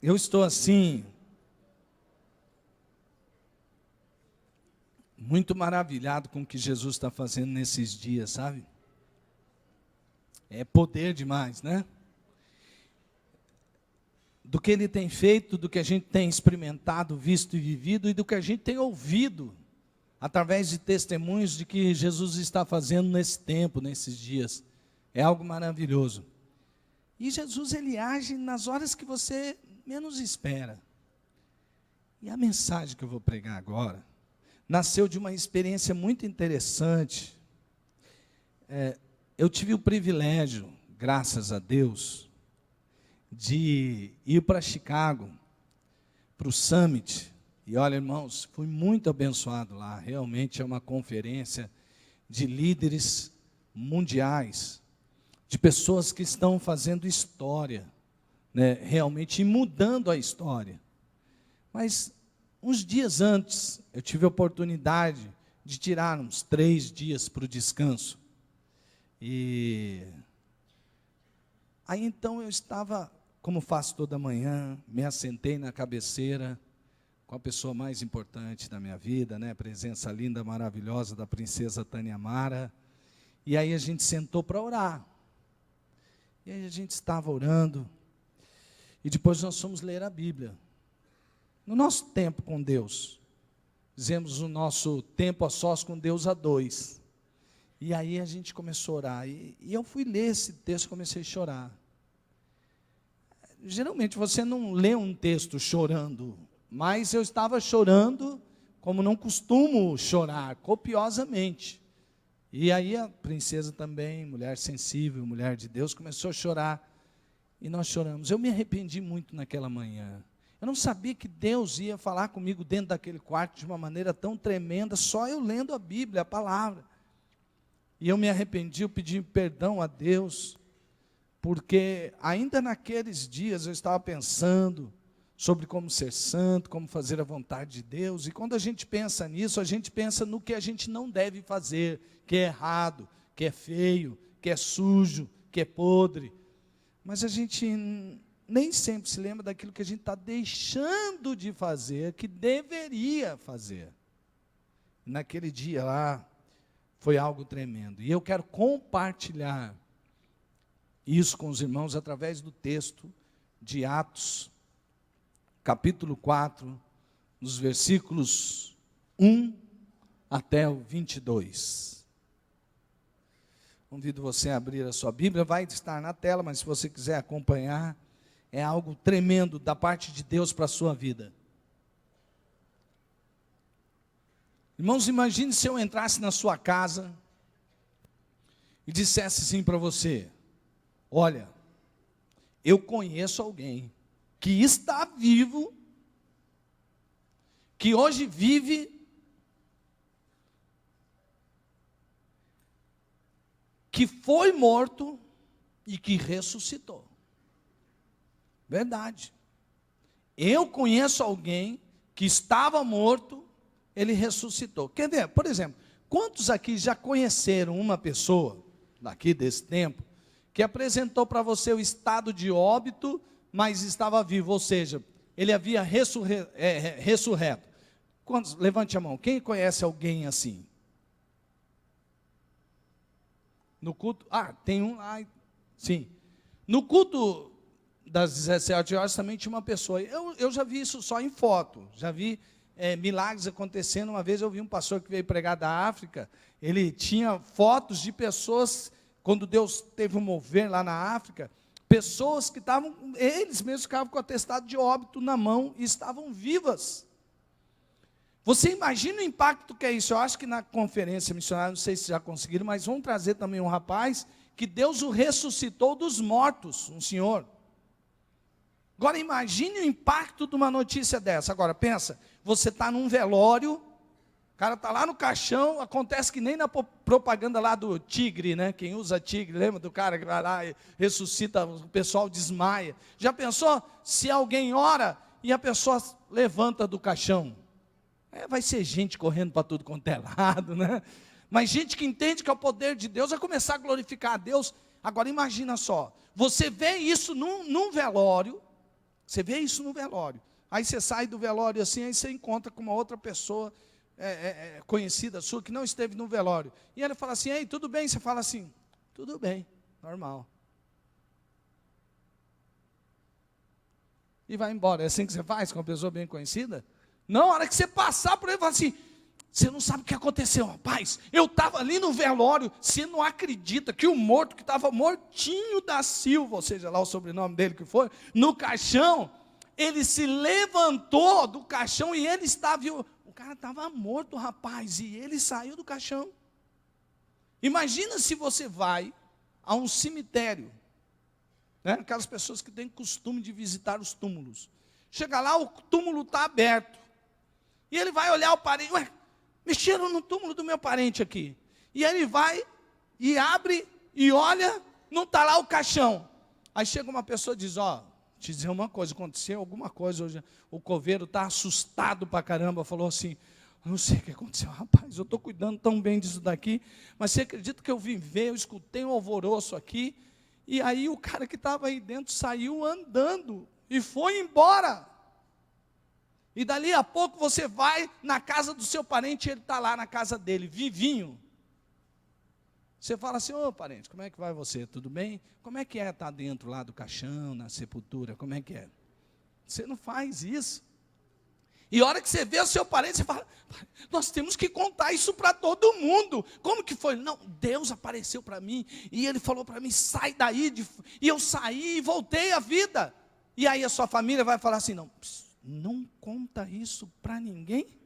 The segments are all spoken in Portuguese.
Eu estou assim, muito maravilhado com o que Jesus está fazendo nesses dias, sabe? É poder demais, né? Do que Ele tem feito, do que a gente tem experimentado, visto e vivido, e do que a gente tem ouvido, através de testemunhos de que Jesus está fazendo nesse tempo, nesses dias. É algo maravilhoso. E Jesus, Ele age nas horas que você menos espera. E a mensagem que eu vou pregar agora, nasceu de uma experiência muito interessante. Eu tive o privilégio, graças a Deus, de ir para Chicago, para o Summit. E olha, irmãos, fui muito abençoado lá. Realmente é uma conferência de líderes mundiais, de pessoas que estão fazendo história, né, realmente mudando a história. Mas uns dias antes, eu tive a oportunidade de tirar uns 3 dias para o descanso. E aí então eu estava, como faço toda manhã, me assentei na cabeceira com a pessoa mais importante da minha vida, né, a presença linda, maravilhosa da princesa Tânia Mara. E aí a gente sentou para orar. E aí a gente estava orando. E depois nós fomos ler a Bíblia. No nosso tempo com Deus, dizemos o nosso tempo a sós com Deus a dois. E aí a gente começou a orar. E eu fui ler esse texto e comecei a chorar. Geralmente você não lê um texto chorando, mas eu estava chorando como não costumo chorar, copiosamente. E aí a princesa também, mulher sensível, mulher de Deus, começou a chorar. E nós choramos. Eu me arrependi muito naquela manhã. Eu não sabia que Deus ia falar comigo dentro daquele quarto de uma maneira tão tremenda, só eu lendo a Bíblia, a palavra. E eu me arrependi, eu pedi perdão a Deus, porque ainda naqueles dias eu estava pensando sobre como ser santo, como fazer a vontade de Deus. E quando a gente pensa nisso, a gente pensa no que a gente não deve fazer, que é errado, que é feio, que é sujo, que é podre. Mas a gente nem sempre se lembra daquilo que a gente está deixando de fazer, que deveria fazer. Naquele dia lá, foi algo tremendo. E eu quero compartilhar isso com os irmãos através do texto de Atos, capítulo 4, nos versículos 1 até o 22. Convido você a abrir a sua Bíblia, vai estar na tela, mas se você quiser acompanhar, é algo tremendo da parte de Deus para a sua vida. Irmãos, imagine se eu entrasse na sua casa e dissesse assim para você: olha, eu conheço alguém que está vivo, que hoje vive, que foi morto e que ressuscitou. Verdade. Eu conheço alguém que estava morto, ele ressuscitou. Quer ver? Por exemplo, quantos aqui já conheceram uma pessoa, daqui desse tempo, que apresentou para você o estado de óbito, mas estava vivo, ou seja, ele havia ressurreto? Quantos? Levante a mão. Quem conhece alguém assim? No culto, tem um lá, sim. No culto das 17 horas também tinha uma pessoa. Eu já vi isso só em foto, já vi milagres acontecendo. Uma vez eu vi um pastor que veio pregar da África, ele tinha fotos de pessoas, quando Deus teve um mover lá na África, pessoas que estavam, eles mesmos ficavam com o atestado de óbito na mão e estavam vivas. Você imagina o impacto que é isso? Eu acho que na conferência missionária, não sei se já conseguiram, mas vão trazer também um rapaz, que Deus o ressuscitou dos mortos, um senhor. Agora imagine o impacto de uma notícia dessa. Agora pensa, você está num velório, o cara está lá no caixão, acontece que nem na propaganda lá do tigre, né? Quem usa tigre, lembra do cara que vai lá e ressuscita, o pessoal desmaia. Já pensou se alguém ora e a pessoa levanta do caixão? Vai ser gente correndo para tudo quanto é lado, né? Mas gente que entende que é o poder de Deus, vai começar a glorificar a Deus. Agora imagina só, você vê isso num velório, Você vê isso no velório. Aí você sai do velório assim, aí você encontra com uma outra pessoa conhecida sua que não esteve no velório. E ele fala assim, ei, tudo bem? Você fala assim, tudo bem, normal. E vai embora. É assim que você faz com uma pessoa bem conhecida? Não, a hora que você passar por ele, fala assim, você não sabe o que aconteceu, rapaz. Eu estava ali no velório, você não acredita que o morto, que estava mortinho da Silva, ou seja, lá o sobrenome dele que foi, no caixão, ele se levantou do caixão e ele estava, o cara estava morto, rapaz, e ele saiu do caixão. Imagina se você vai a um cemitério, né? Aquelas pessoas que têm costume de visitar os túmulos. Chega lá, o túmulo está aberto. E ele vai olhar o parente, ué, mexeram no túmulo do meu parente aqui. E ele vai e abre e olha, não está lá o caixão. Aí chega uma pessoa e diz, ó, te dizer uma coisa, aconteceu alguma coisa hoje. O coveiro está assustado pra caramba, falou assim, não sei o que aconteceu, rapaz, eu estou cuidando tão bem disso daqui, mas você acredita que eu vim ver, eu escutei um alvoroço aqui, e aí o cara que estava aí dentro saiu andando e foi embora. E dali a pouco você vai na casa do seu parente e ele está lá na casa dele, vivinho. Você fala assim, ô parente, como é que vai você? Tudo bem? Como é que é estar dentro lá do caixão, na sepultura? Como é que é? Você não faz isso. E a hora que você vê o seu parente, você fala, nós temos que contar isso para todo mundo. Como que foi? Não, Deus apareceu para mim e Ele falou para mim, sai daí. E eu saí e voltei à vida. E aí a sua família vai falar assim, não, não conta isso para ninguém.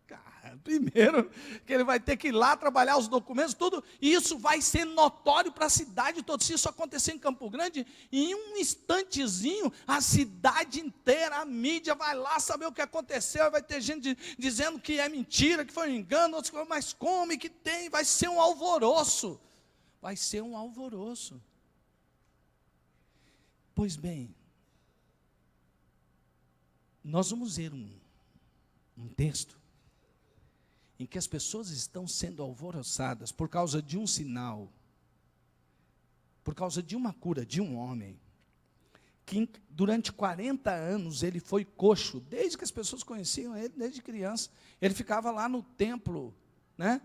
Cara, primeiro que ele vai ter que ir lá trabalhar os documentos, tudo, e isso vai ser notório para a cidade toda. Se isso acontecer em Campo Grande, em um instantezinho, a cidade inteira, a mídia vai lá saber o que aconteceu, vai ter gente dizendo que é mentira, que foi um engano, outros que mas como e que tem, vai ser um alvoroço. Vai ser um alvoroço. Pois bem, nós vamos ver um texto em que as pessoas estão sendo alvoroçadas por causa de um sinal, por causa de uma cura de um homem, que durante 40 anos ele foi coxo, desde que as pessoas conheciam ele, desde criança. Ele ficava lá no templo, né?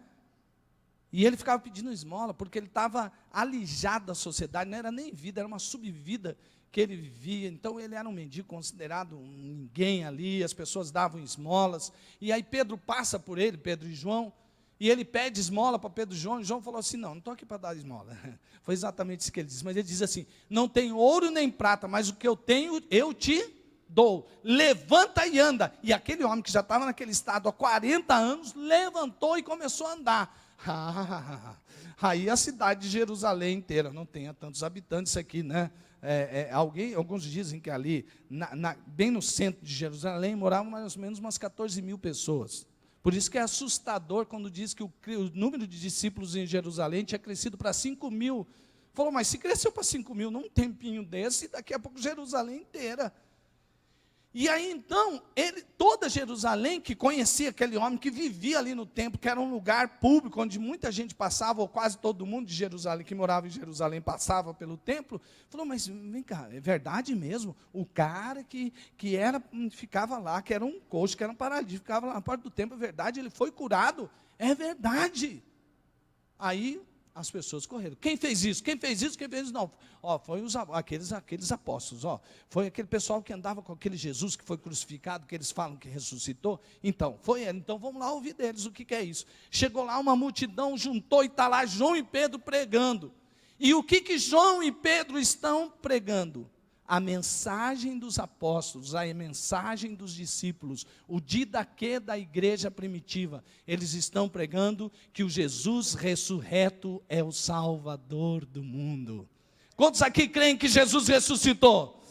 E ele ficava pedindo esmola, porque ele estava alijado da sociedade, não era nem vida, era uma subvida que ele vivia. Então ele era um mendigo considerado um ninguém ali, as pessoas davam esmolas, e aí Pedro passa por ele, Pedro e João, e ele pede esmola para Pedro e João, e João falou assim, não estou aqui para dar esmola. Foi exatamente isso que ele disse, mas ele diz assim, não tenho ouro nem prata, mas o que eu tenho, eu te dou, levanta e anda. E aquele homem que já estava naquele estado há 40 anos, levantou e começou a andar. Aí a cidade de Jerusalém inteira, não tenha tantos habitantes aqui, né? Alguns dizem que ali, bem no centro de Jerusalém, moravam mais ou menos umas 14 mil pessoas. Por isso que é assustador quando diz que o número de discípulos em Jerusalém tinha crescido para 5 mil. Falou, mas se cresceu para 5 mil num tempinho desse, daqui a pouco Jerusalém inteira. E aí então, toda Jerusalém que conhecia aquele homem que vivia ali no templo, que era um lugar público, onde muita gente passava, ou quase todo mundo de Jerusalém, que morava em Jerusalém, passava pelo templo, falou, mas vem cá, é verdade mesmo? O cara que ficava lá, que era um coxo, que era um paralítico, ficava lá na porta do templo, é verdade, ele foi curado? É verdade. Aí as pessoas correram. Quem fez isso? Quem fez isso? Quem fez isso? Não. Foi aqueles apóstolos. Foi aquele pessoal que andava com aquele Jesus que foi crucificado, que eles falam que ressuscitou. Então, foi ele. Então, vamos lá ouvir deles o que é isso. Chegou lá uma multidão, juntou e está lá João e Pedro pregando. E o que João e Pedro estão pregando? A mensagem dos apóstolos, a mensagem dos discípulos, o didaquê da igreja primitiva. Eles estão pregando que o Jesus ressurreto é o Salvador do mundo. Quantos aqui creem que Jesus ressuscitou?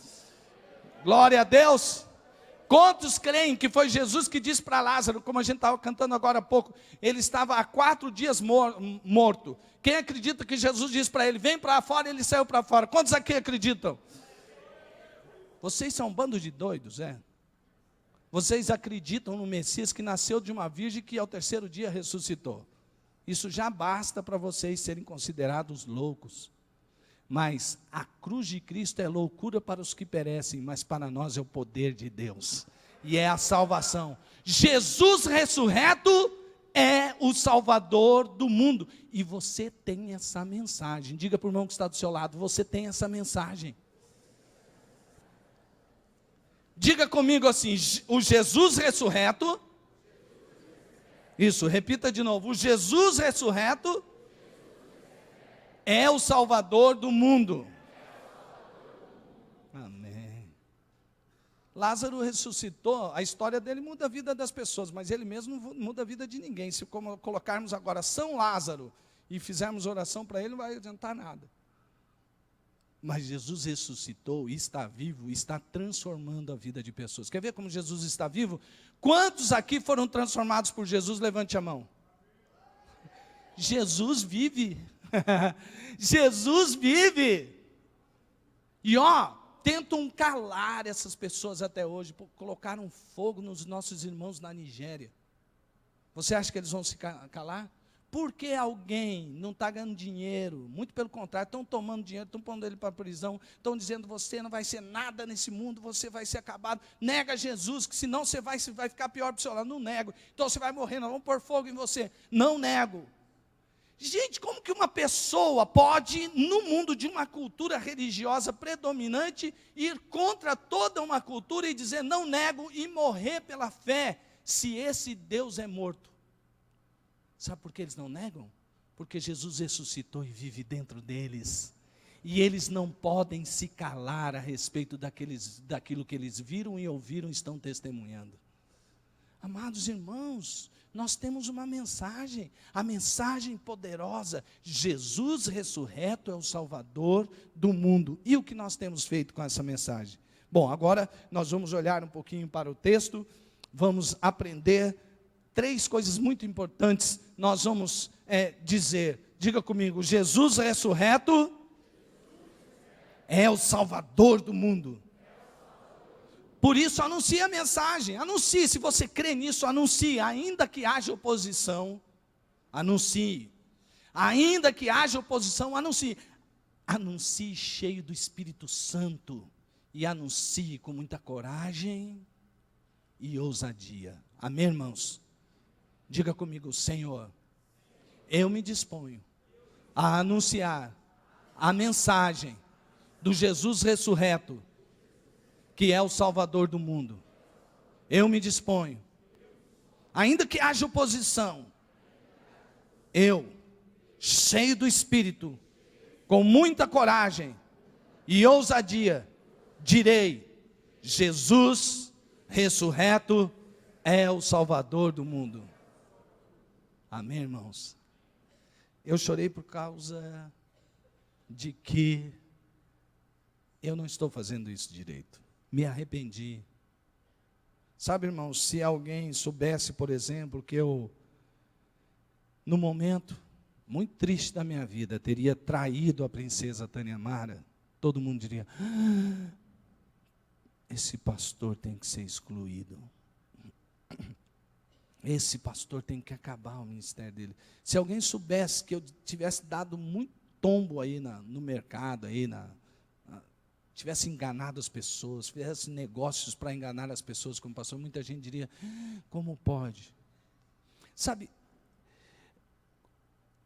Glória a Deus. Quantos creem que foi Jesus que disse para Lázaro, como a gente estava cantando agora há pouco, ele estava há 4 dias morto. Quem acredita que Jesus disse para ele, vem para fora, ele saiu para fora? Quantos aqui acreditam? Vocês são um bando de doidos, é? Vocês acreditam no Messias que nasceu de uma virgem que ao 3º dia ressuscitou. Isso já basta para vocês serem considerados loucos. Mas a cruz de Cristo é loucura para os que perecem, mas para nós é o poder de Deus. E é a salvação. Jesus ressurreto é o Salvador do mundo. E você tem essa mensagem. Diga para o irmão que está do seu lado, você tem essa mensagem. Diga comigo assim, o Jesus ressurreto. Isso, repita de novo. O Jesus ressurreto é o Salvador do mundo. Amém. Lázaro ressuscitou, a história dele muda a vida das pessoas, mas ele mesmo não muda a vida de ninguém. Se colocarmos agora São Lázaro e fizermos oração para ele, não vai adiantar nada. Mas Jesus ressuscitou e está vivo, e está transformando a vida de pessoas. Quer ver como Jesus está vivo? Quantos aqui foram transformados por Jesus? Levante a mão. Jesus vive. Jesus vive. E tentam calar essas pessoas até hoje. Colocaram fogo nos nossos irmãos na Nigéria. Você acha que eles vão se calar? Porque alguém não está ganhando dinheiro, muito pelo contrário, estão tomando dinheiro, estão pondo ele para a prisão, estão dizendo, você não vai ser nada nesse mundo, você vai ser acabado, nega Jesus, que senão você vai ficar pior para o seu lado. Não nego, então você vai morrer, nós vamos pôr fogo em você. Não nego. Gente, como que uma pessoa pode, no mundo de uma cultura religiosa predominante, ir contra toda uma cultura e dizer, não nego, e morrer pela fé, se esse Deus é morto? Sabe por que eles não negam? Porque Jesus ressuscitou e vive dentro deles. E eles não podem se calar a respeito daquilo que eles viram e ouviram e estão testemunhando. Amados irmãos, nós temos uma mensagem, a mensagem poderosa. Jesus ressurreto é o Salvador do mundo. E o que nós temos feito com essa mensagem? Bom, agora nós vamos olhar um pouquinho para o texto, vamos aprender 3 coisas muito importantes. Nós vamos dizer, diga comigo, Jesus ressurreto é o Salvador do mundo. Por isso anuncie a mensagem, anuncie, se você crê nisso, anuncie, ainda que haja oposição, anuncie, ainda que haja oposição, anuncie, anuncie cheio do Espírito Santo, e anuncie com muita coragem e ousadia, amém irmãos? Diga comigo, Senhor, eu me disponho a anunciar a mensagem do Jesus ressurreto, que é o Salvador do mundo. Eu me disponho, ainda que haja oposição, eu, cheio do Espírito, com muita coragem e ousadia, direi, Jesus ressurreto é o Salvador do mundo. Amém, irmãos? Eu chorei por causa de que eu não estou fazendo isso direito. Me arrependi. Sabe, irmãos, se alguém soubesse, por exemplo, que eu, no momento muito triste da minha vida, teria traído a princesa Tânia Mara, todo mundo diria, esse pastor tem que ser excluído. Esse pastor tem que acabar o ministério dele. Se alguém soubesse que eu tivesse dado muito tombo aí no mercado, tivesse enganado as pessoas, fizesse negócios para enganar as pessoas como pastor, muita gente diria, como pode? Sabe,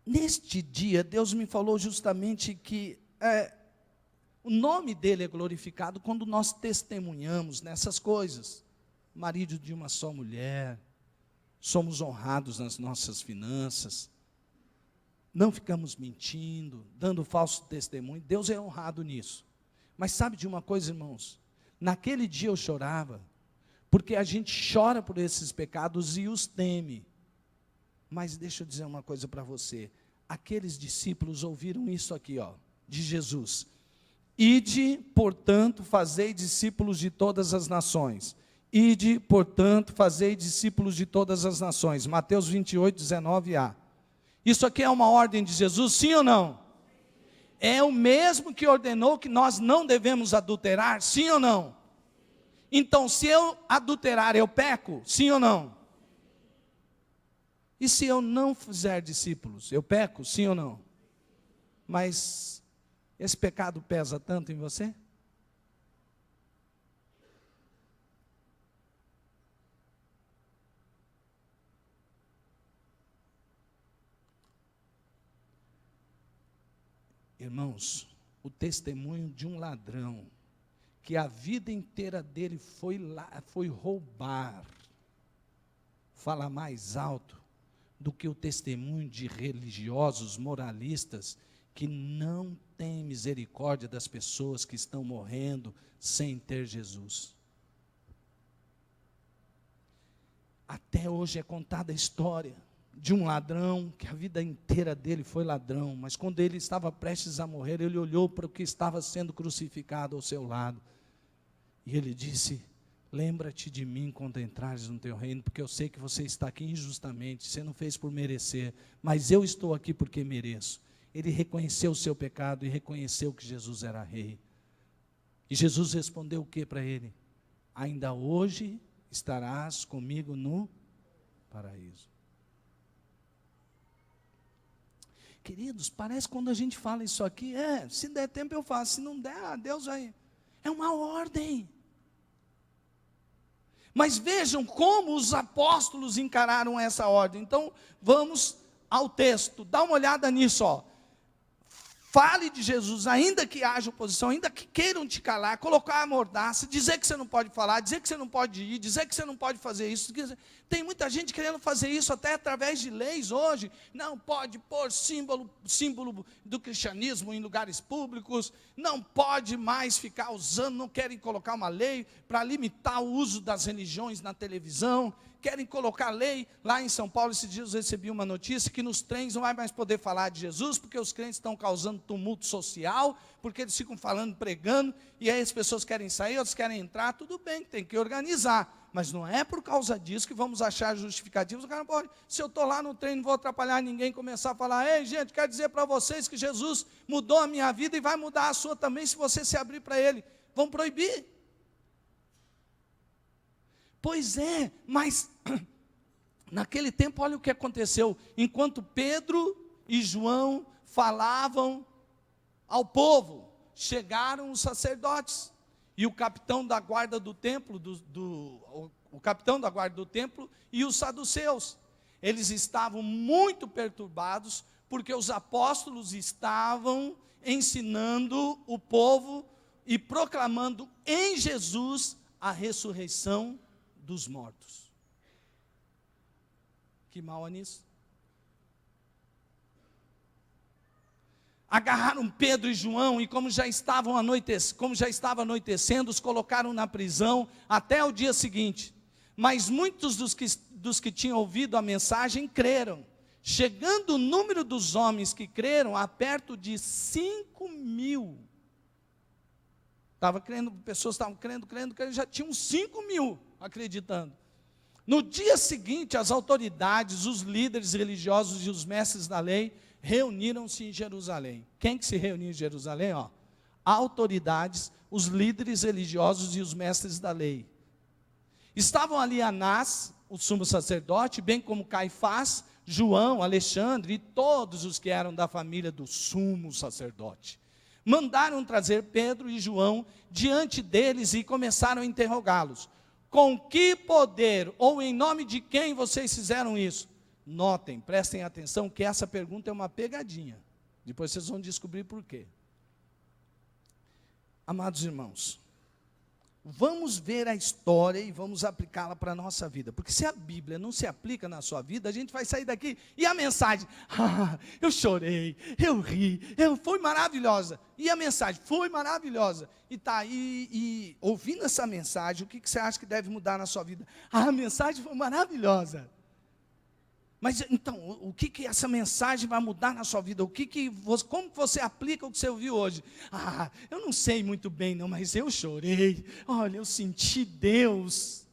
neste dia, Deus me falou justamente que o nome dele é glorificado quando nós testemunhamos nessas coisas. Marido de uma só mulher, somos honrados nas nossas finanças, não ficamos mentindo, dando falso testemunho, Deus é honrado nisso. Mas sabe de uma coisa, irmãos? Naquele dia eu chorava, porque a gente chora por esses pecados e os teme. Mas deixa eu dizer uma coisa para você, aqueles discípulos ouviram isso aqui, de Jesus. Ide, portanto, fazei discípulos de todas as nações. Ide, portanto, fazei discípulos de todas as nações. Mateus 28, 19a. Isso aqui é uma ordem de Jesus, sim ou não? É o mesmo que ordenou que nós não devemos adulterar, sim ou não? Então, se eu adulterar, eu peco, sim ou não? E se eu não fizer discípulos, eu peco, sim ou não? Mas Esse pecado pesa tanto em você? Irmãos, o testemunho de um ladrão, que a vida inteira dele foi roubar, fala mais alto do que o testemunho de religiosos, moralistas, que não têm misericórdia das pessoas que estão morrendo sem ter Jesus. Até hoje é contada a história de um ladrão, que a vida inteira dele foi ladrão, mas quando ele estava prestes a morrer, ele olhou para o que estava sendo crucificado ao seu lado, e ele disse: lembra-te de mim quando entrares no teu reino, porque eu sei que você está aqui injustamente, você não fez por merecer, mas eu estou aqui porque mereço. Ele reconheceu o seu pecado e reconheceu que Jesus era rei. E Jesus respondeu o que para ele? Ainda hoje estarás comigo no paraíso. Queridos, parece que quando a gente fala isso aqui, se der tempo eu faço, se não der, Deus vai. É uma ordem. Mas vejam como os apóstolos encararam essa ordem. Então, vamos ao texto, dá uma olhada nisso, ó. Fale de Jesus, ainda que haja oposição, ainda que queiram te calar, colocar a mordaça, dizer que você não pode falar, dizer que você não pode ir, dizer que você não pode fazer isso. Tem muita gente querendo fazer isso até através de leis hoje. Não pode pôr símbolo do cristianismo em lugares públicos, não pode mais ficar usando, não querem colocar uma lei para limitar o uso das religiões na televisão. Querem colocar lei, lá em São Paulo, esses dias eu recebi uma notícia, que nos trens não vai mais poder falar de Jesus, porque os crentes estão causando tumulto social, porque eles ficam falando, pregando, e aí as pessoas querem sair, outras querem entrar, tudo bem, tem que organizar, mas não é por causa disso que vamos achar justificativos. O cara não pode, se eu estou lá no trem, não vou atrapalhar ninguém, começar a falar: ei gente, quero dizer para vocês que Jesus mudou a minha vida, e vai mudar a sua também, se você se abrir para Ele. Vão proibir. Pois é, mas naquele tempo, olha o que aconteceu. Enquanto Pedro e João falavam ao povo, chegaram os sacerdotes e o capitão da guarda do templo, o capitão da guarda do templo e os saduceus. Eles estavam muito perturbados, porque os apóstolos estavam ensinando o povo e proclamando em Jesus a ressurreição dos mortos. Que mal há nisso? Agarraram Pedro e João, e como já estava anoitecendo, os colocaram na prisão até o dia seguinte. Mas muitos dos que tinham ouvido a mensagem creram, chegando o número dos homens que creram a perto de 5.000. Pessoas estavam crendo, já tinham 5.000 acreditando. No dia seguinte, as autoridades, os líderes religiosos e os mestres da lei reuniram-se em Jerusalém. Quem que se reuniu em Jerusalém? Autoridades, os líderes religiosos e os mestres da lei. Estavam ali Anás, o sumo sacerdote, bem como Caifás, João, Alexandre e todos os que eram da família do sumo sacerdote. Mandaram trazer Pedro e João diante deles e começaram a interrogá-los. Com que poder ou em nome de quem vocês fizeram isso? Notem, prestem atenção que essa pergunta é uma pegadinha. Depois vocês vão descobrir por quê. Amados irmãos, vamos ver a história e vamos aplicá-la para a nossa vida. Porque se a Bíblia não se aplica na sua vida, a gente vai sair daqui. E a mensagem? Eu chorei, eu ri, foi maravilhosa. E a mensagem? Foi maravilhosa. E está aí, e ouvindo essa mensagem, o que você acha que deve mudar na sua vida? A mensagem foi maravilhosa. Mas então, o que essa mensagem vai mudar na sua vida? Como você aplica o que você ouviu hoje? Eu não sei muito bem não, mas eu chorei. Olha, eu senti Deus.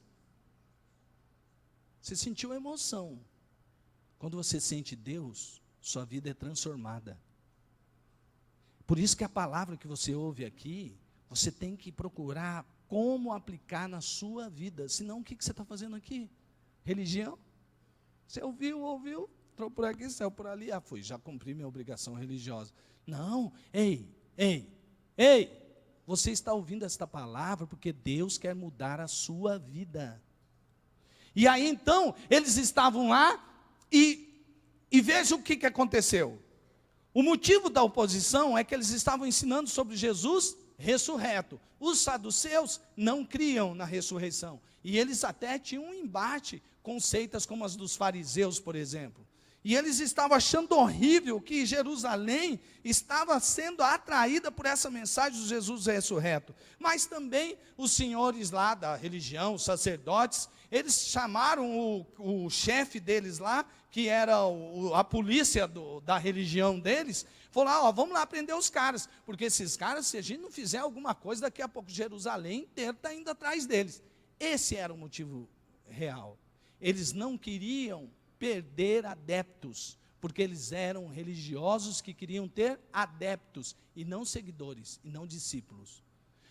Você sentiu emoção. Quando você sente Deus, sua vida é transformada. Por isso que a palavra que você ouve aqui, você tem que procurar como aplicar na sua vida. Senão, o que você está fazendo aqui? Religião? Você ouviu, entrou por aqui, saiu por ali, já cumpri minha obrigação religiosa. Não, Ei, você está ouvindo esta palavra porque Deus quer mudar a sua vida. E aí então, eles estavam lá e veja o que aconteceu. O motivo da oposição é que eles estavam ensinando sobre Jesus ressurreto. Os saduceus não criam na ressurreição. E eles até tinham um embate com seitas como as dos fariseus, por exemplo. E eles estavam achando horrível que Jerusalém estava sendo atraída por essa mensagem de Jesus ressurreto. Mas também os senhores lá da religião, os sacerdotes, eles chamaram o chefe deles lá, que era a polícia da religião deles, falou, vamos lá prender os caras, porque esses caras, se a gente não fizer alguma coisa, daqui a pouco Jerusalém inteiro está indo atrás deles. Esse era o motivo real. Eles não queriam perder adeptos, porque eles eram religiosos que queriam ter adeptos, e não seguidores, e não discípulos.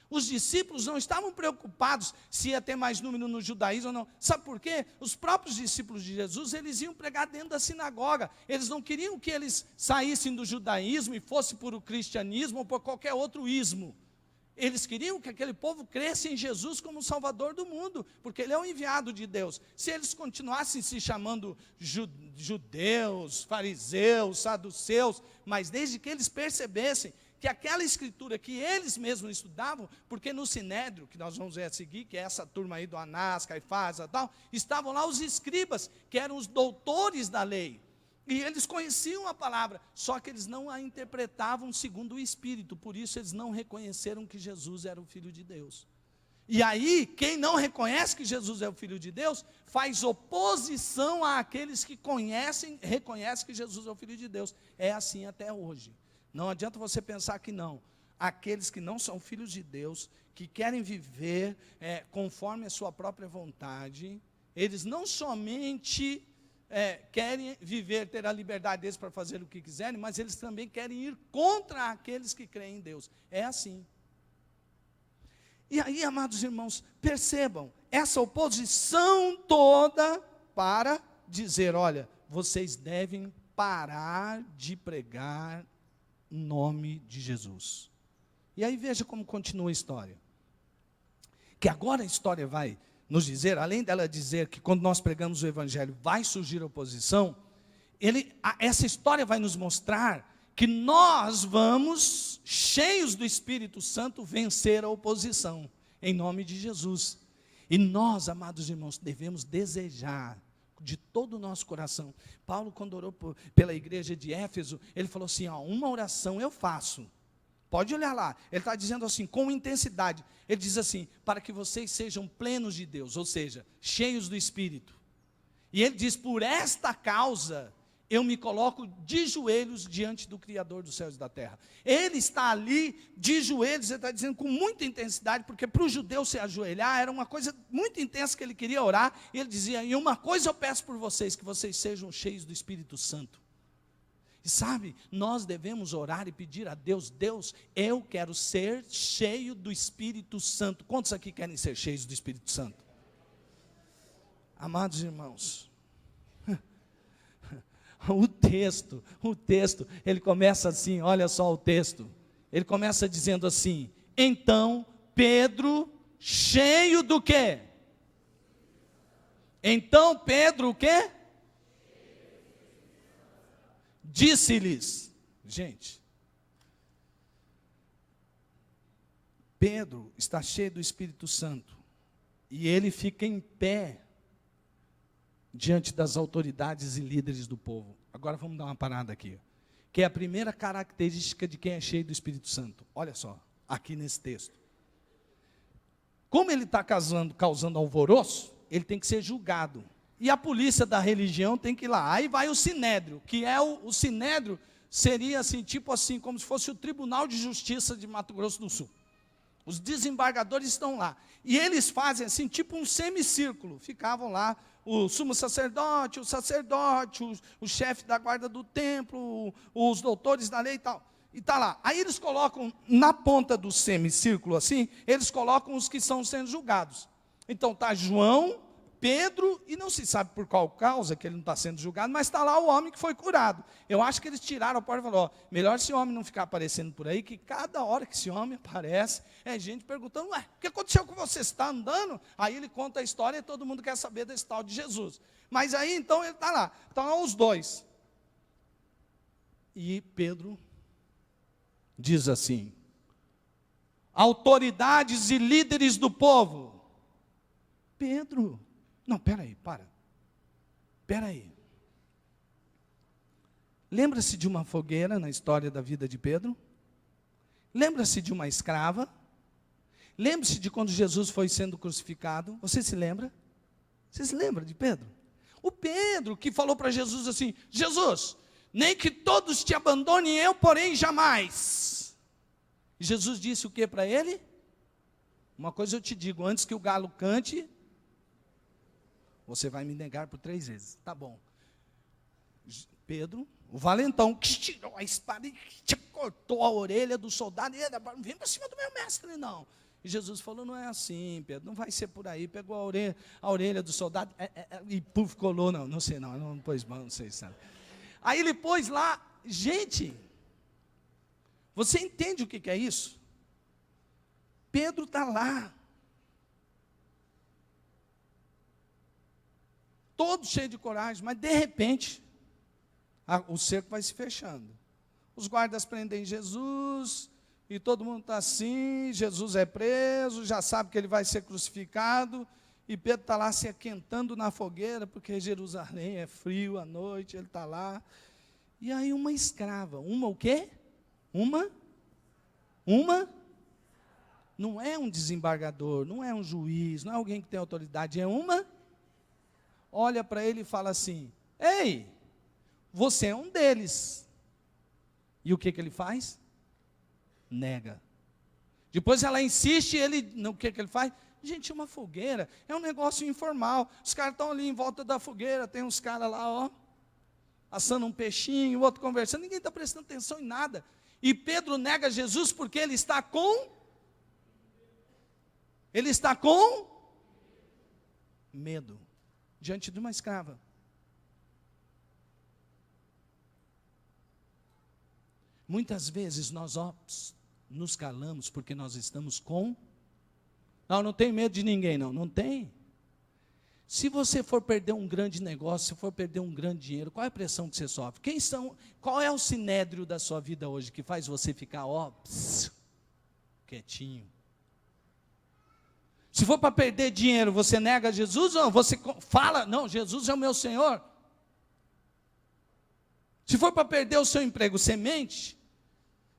Os discípulos não estavam preocupados se ia ter mais número no judaísmo ou não. Sabe por quê? Os próprios discípulos de Jesus, eles iam pregar dentro da sinagoga. Eles não queriam que eles saíssem do judaísmo e fossem por o cristianismo ou por qualquer outro ismo. Eles queriam que aquele povo cresça em Jesus como o Salvador do mundo, porque Ele é o enviado de Deus. Se eles continuassem se chamando judeus, fariseus, saduceus, mas desde que eles percebessem que aquela escritura que eles mesmos estudavam, porque no Sinédrio, que nós vamos ver a seguir, que é essa turma aí do Anás, Caifás e tal, estavam lá os escribas, que eram os doutores da lei. E eles conheciam a palavra, só que eles não a interpretavam segundo o Espírito, por isso eles não reconheceram que Jesus era o Filho de Deus. E aí, quem não reconhece que Jesus é o Filho de Deus, faz oposição àqueles que reconhecem que Jesus é o Filho de Deus. É assim até hoje. Não adianta você pensar que não. Aqueles que não são filhos de Deus, que querem viver conforme a sua própria vontade, eles não somente querem viver, ter a liberdade deles para fazer o que quiserem, mas eles também querem ir contra aqueles que creem em Deus. É assim. E aí, amados irmãos, percebam, essa oposição toda para dizer, olha, vocês devem parar de pregar o nome de Jesus. E aí veja como continua a história. Que agora a história vai nos dizer, além dela dizer que quando nós pregamos o Evangelho vai surgir oposição, essa história vai nos mostrar que nós vamos, cheios do Espírito Santo, vencer a oposição, em nome de Jesus. E nós, amados irmãos, devemos desejar de todo o nosso coração. Paulo, quando orou pela igreja de Éfeso, ele falou assim, uma oração eu faço. Pode olhar lá, ele está dizendo assim, com intensidade. Ele diz assim, para que vocês sejam plenos de Deus, ou seja, cheios do Espírito. E ele diz, por esta causa, eu me coloco de joelhos diante do Criador dos céus e da terra. Ele está ali de joelhos, ele está dizendo com muita intensidade, porque para o judeu se ajoelhar era uma coisa muito intensa que ele queria orar, e ele dizia, e uma coisa eu peço por vocês, que vocês sejam cheios do Espírito Santo. E sabe, nós devemos orar e pedir a Deus, Deus, eu quero ser cheio do Espírito Santo. Quantos aqui querem ser cheios do Espírito Santo? Amados irmãos, o texto, ele começa assim, olha só o texto, ele começa dizendo assim, então Pedro, cheio do quê? Então Pedro o quê? Disse-lhes, gente, Pedro está cheio do Espírito Santo, e ele fica em pé, diante das autoridades e líderes do povo. Agora vamos dar uma parada aqui, que é a primeira característica de quem é cheio do Espírito Santo. Olha só, aqui nesse texto. Como ele está causando alvoroço, ele tem que ser julgado. E a polícia da religião tem que ir lá. Aí vai o Sinédrio, que é o Sinédrio seria assim, tipo assim, como se fosse o Tribunal de Justiça de Mato Grosso do Sul. Os desembargadores estão lá. E eles fazem assim, tipo um semicírculo. Ficavam lá o sumo sacerdote, o chefe da guarda do templo, os doutores da lei e tal. E está lá. Aí eles colocam, na ponta do semicírculo assim, eles colocam os que estão sendo julgados. Então está João, Pedro, e não se sabe por qual causa que ele não está sendo julgado, mas está lá o homem que foi curado. Eu acho que eles tiraram a porta e falaram, melhor esse homem não ficar aparecendo por aí, que cada hora que esse homem aparece, é gente perguntando, ué, o que aconteceu com você? Você está andando? Aí ele conta a história e todo mundo quer saber desse tal de Jesus. Mas aí, então, ele está lá. Estão lá os dois. E Pedro diz assim, autoridades e líderes do povo. Pedro, não, peraí, peraí. Lembra-se de uma fogueira na história da vida de Pedro? Lembra-se de uma escrava? Lembre-se de quando Jesus foi sendo crucificado? Você se lembra? Você se lembra de Pedro? O Pedro que falou para Jesus assim, Jesus, nem que todos te abandonem, eu porém jamais. E Jesus disse o que para ele? Uma coisa eu te digo, antes que o galo cante, você vai me negar por 3 vezes. Tá bom. Pedro, o valentão, que tirou a espada e cortou a orelha do soldado. E ele, não vem para cima do meu mestre, não. E Jesus falou, não é assim, Pedro, não vai ser por aí. Pegou a orelha do soldado e puf, colou. Não sei não pôs mão, não sei, sabe. Aí ele pôs lá, gente, você entende o que é isso? Pedro está lá, todo cheio de coragem, mas de repente, o cerco vai se fechando. Os guardas prendem Jesus, e todo mundo está assim, Jesus é preso, já sabe que ele vai ser crucificado, e Pedro está lá se aquentando na fogueira, porque Jerusalém é frio à noite, ele está lá. E aí uma escrava, uma o quê? Uma? Não é um desembargador, não é um juiz, não é alguém que tem autoridade, é uma. Olha para ele e fala assim, ei, você é um deles. E o que ele faz? Nega. Depois ela insiste, o que ele faz? Gente, uma fogueira é um negócio informal. Os caras estão ali em volta da fogueira, tem uns caras lá, ó, assando um peixinho, o outro conversando, ninguém está prestando atenção em nada. E Pedro nega Jesus porque ele está com medo, diante de uma escrava. Muitas vezes nós nos calamos porque nós estamos com... Não tem medo de ninguém, não tem. Se você for perder um grande negócio, se for perder um grande dinheiro, qual é a pressão que você sofre? Qual é o sinédrio da sua vida hoje que faz você ficar, quietinho? Se for para perder dinheiro, você nega Jesus ou você fala, não, Jesus é o meu Senhor? Se for para perder o seu emprego, você mente?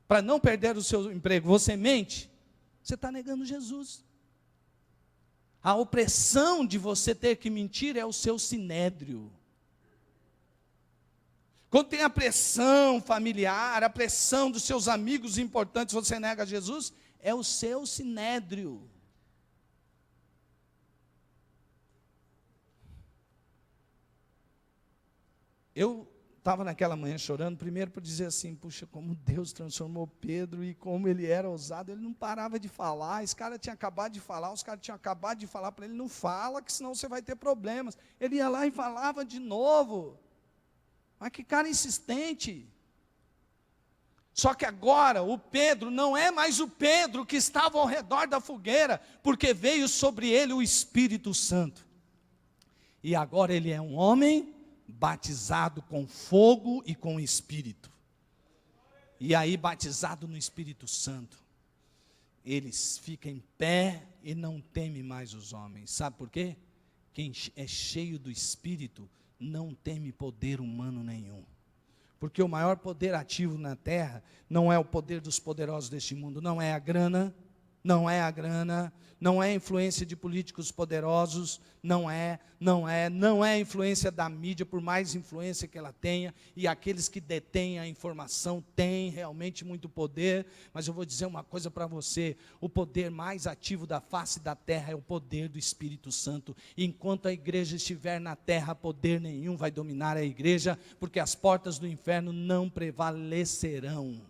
Para não perder o seu emprego, você mente? Você está negando Jesus. A opressão de você ter que mentir é o seu sinédrio. Quando tem a pressão familiar, a pressão dos seus amigos importantes, você nega Jesus, é o seu sinédrio. Eu estava naquela manhã chorando, primeiro por dizer assim, puxa, como Deus transformou Pedro e como ele era ousado, ele não parava de falar, esse cara tinha acabado de falar, os caras tinham acabado de falar para ele, não fala, que senão você vai ter problemas. Ele ia lá e falava de novo. Mas que cara insistente. Só que agora o Pedro não é mais o Pedro que estava ao redor da fogueira, porque veio sobre ele o Espírito Santo. E agora ele é um homem batizado com fogo e com Espírito. E aí, batizado no Espírito Santo, eles ficam em pé e não temem mais os homens. Sabe por quê? Quem é cheio do Espírito não teme poder humano nenhum. Porque o maior poder ativo na terra não é o poder dos poderosos deste mundo, não é a grana, não é a influência de políticos poderosos, não é a influência da mídia, por mais influência que ela tenha, e aqueles que detêm a informação têm realmente muito poder, mas eu vou dizer uma coisa para você, o poder mais ativo da face da terra é o poder do Espírito Santo, e enquanto a igreja estiver na terra, poder nenhum vai dominar a igreja, porque as portas do inferno não prevalecerão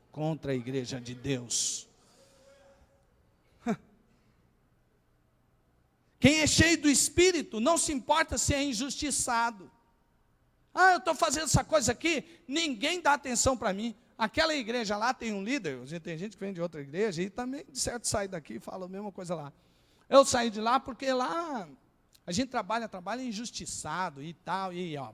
contra a igreja de Deus. Quem é cheio do Espírito não se importa se é injustiçado. Eu estou fazendo essa coisa aqui, ninguém dá atenção para mim. Aquela igreja lá tem um líder, tem gente que vem de outra igreja e também, de certo, sai daqui e fala a mesma coisa lá. Eu saí de lá porque lá a gente trabalha injustiçado e tal, e ó,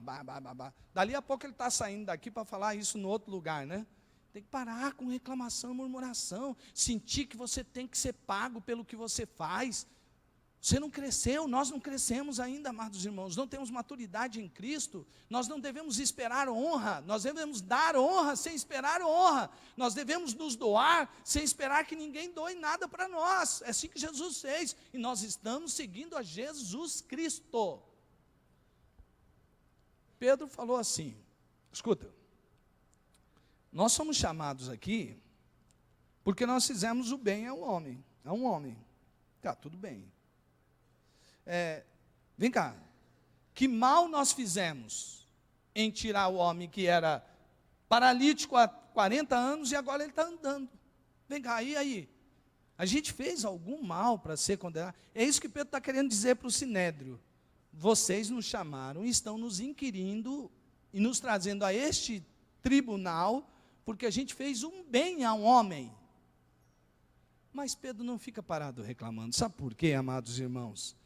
dali a pouco ele está saindo daqui para falar isso no outro lugar, né? Tem que parar com reclamação, murmuração, sentir que você tem que ser pago pelo que você faz. Você não cresceu, nós não crescemos ainda, amados irmãos, não temos maturidade em Cristo, nós não devemos esperar honra, nós devemos dar honra sem esperar honra, nós devemos nos doar sem esperar que ninguém doe nada para nós, é assim que Jesus fez, e nós estamos seguindo a Jesus Cristo. Pedro falou assim, escuta, nós somos chamados aqui, porque nós fizemos o bem a um homem, tá, tudo bem. Vem cá, que mal nós fizemos em tirar o homem que era paralítico há 40 anos e agora ele está andando? Vem cá, e aí? A gente fez algum mal para ser condenado? É isso que Pedro está querendo dizer para o Sinédrio. Vocês nos chamaram e estão nos inquirindo e nos trazendo a este tribunal porque a gente fez um bem a um homem. Mas Pedro não fica parado reclamando. Sabe por quê, amados irmãos?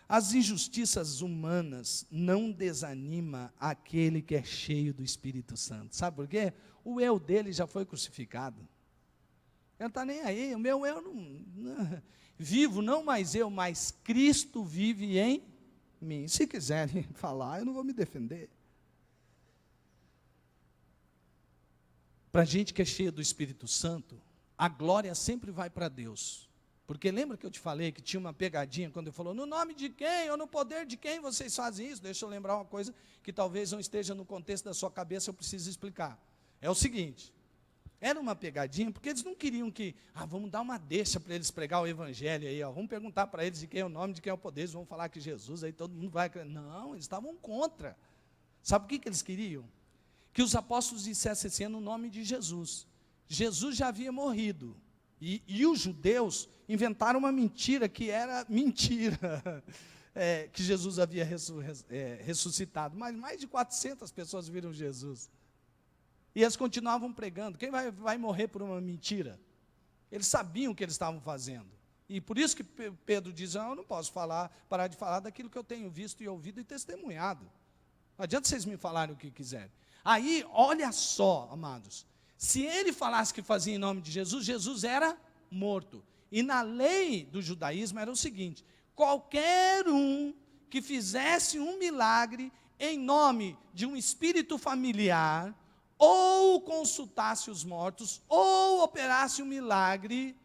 As injustiças humanas não desanima aquele que é cheio do Espírito Santo. Sabe por quê? O eu dele já foi crucificado. Ele não está nem aí. O meu eu não vivo, não mais eu, mas Cristo vive em mim. Se quiserem falar, eu não vou me defender. Para a gente que é cheio do Espírito Santo, a glória sempre vai para Deus. Porque lembra que eu te falei que tinha uma pegadinha quando ele falou, no nome de quem ou no poder de quem vocês fazem isso? Deixa eu lembrar uma coisa que talvez não esteja no contexto da sua cabeça, eu preciso explicar. É o seguinte, era uma pegadinha, porque eles não queriam que, vamos dar uma deixa para eles pregar o evangelho aí, vamos perguntar para eles de quem é o nome, de quem é o poder, eles vão falar que Jesus, aí todo mundo vai... Não, eles estavam contra. Sabe o que eles queriam? Que os apóstolos dissessem assim, no nome de Jesus. Jesus já havia morrido. E os judeus inventaram uma mentira que era mentira, que Jesus havia ressuscitado. Mas mais de 400 pessoas viram Jesus. E eles continuavam pregando. Quem vai morrer por uma mentira? Eles sabiam o que eles estavam fazendo. E por isso que Pedro diz, eu não posso parar de falar daquilo que eu tenho visto e ouvido e testemunhado. Não adianta vocês me falarem o que quiserem. Aí, olha só, amados, se ele falasse que fazia em nome de Jesus, Jesus era morto. E na lei do judaísmo era o seguinte, qualquer um que fizesse um milagre em nome de um espírito familiar, ou consultasse os mortos, ou operasse um milagre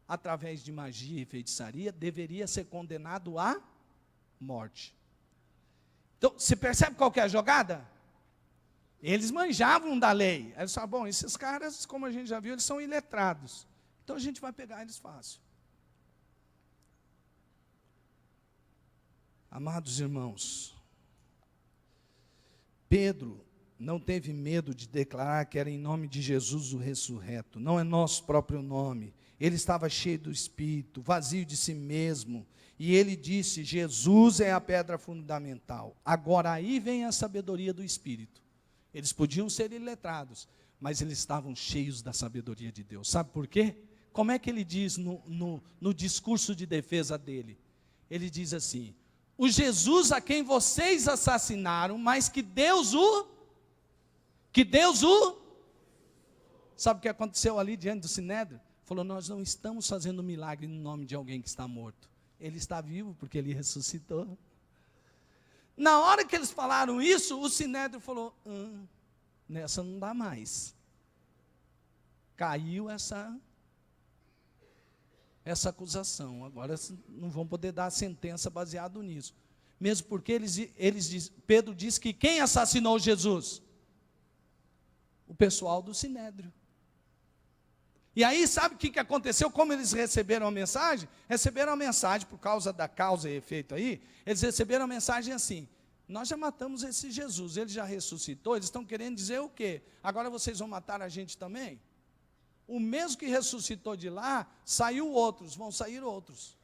através de magia e feitiçaria, deveria ser condenado à morte. Então, você percebe qual que é a jogada? Eles manjavam da lei. Eles falavam, bom, esses caras, como a gente já viu, eles são iletrados. Então a gente vai pegar eles fácil. Amados irmãos, Pedro não teve medo de declarar que era em nome de Jesus o ressurreto. Não é nosso próprio nome. Ele estava cheio do Espírito, vazio de si mesmo. E ele disse, Jesus é a pedra fundamental. Agora aí vem a sabedoria do Espírito. Eles podiam ser iletrados, mas eles estavam cheios da sabedoria de Deus. Sabe por quê? Como é que ele diz no discurso de defesa dele? Ele diz assim, o Jesus a quem vocês assassinaram, mas que Deus o... Sabe o que aconteceu ali diante do Sinédrio? Falou, nós não estamos fazendo milagre no nome de alguém que está morto. Ele está vivo porque ele ressuscitou. Na hora que eles falaram isso, o Sinédrio falou, nessa não dá mais. Caiu essa acusação. Agora não vão poder dar a sentença baseado nisso. Mesmo porque Pedro diz que quem assassinou Jesus? O pessoal do Sinédrio. E aí, sabe o que aconteceu? Como eles receberam a mensagem? Receberam a mensagem, por causa da causa e efeito aí, eles receberam a mensagem assim, nós já matamos esse Jesus, ele já ressuscitou, eles estão querendo dizer o quê? Agora vocês vão matar a gente também? O mesmo que ressuscitou de lá, saiu outros, vão sair outros.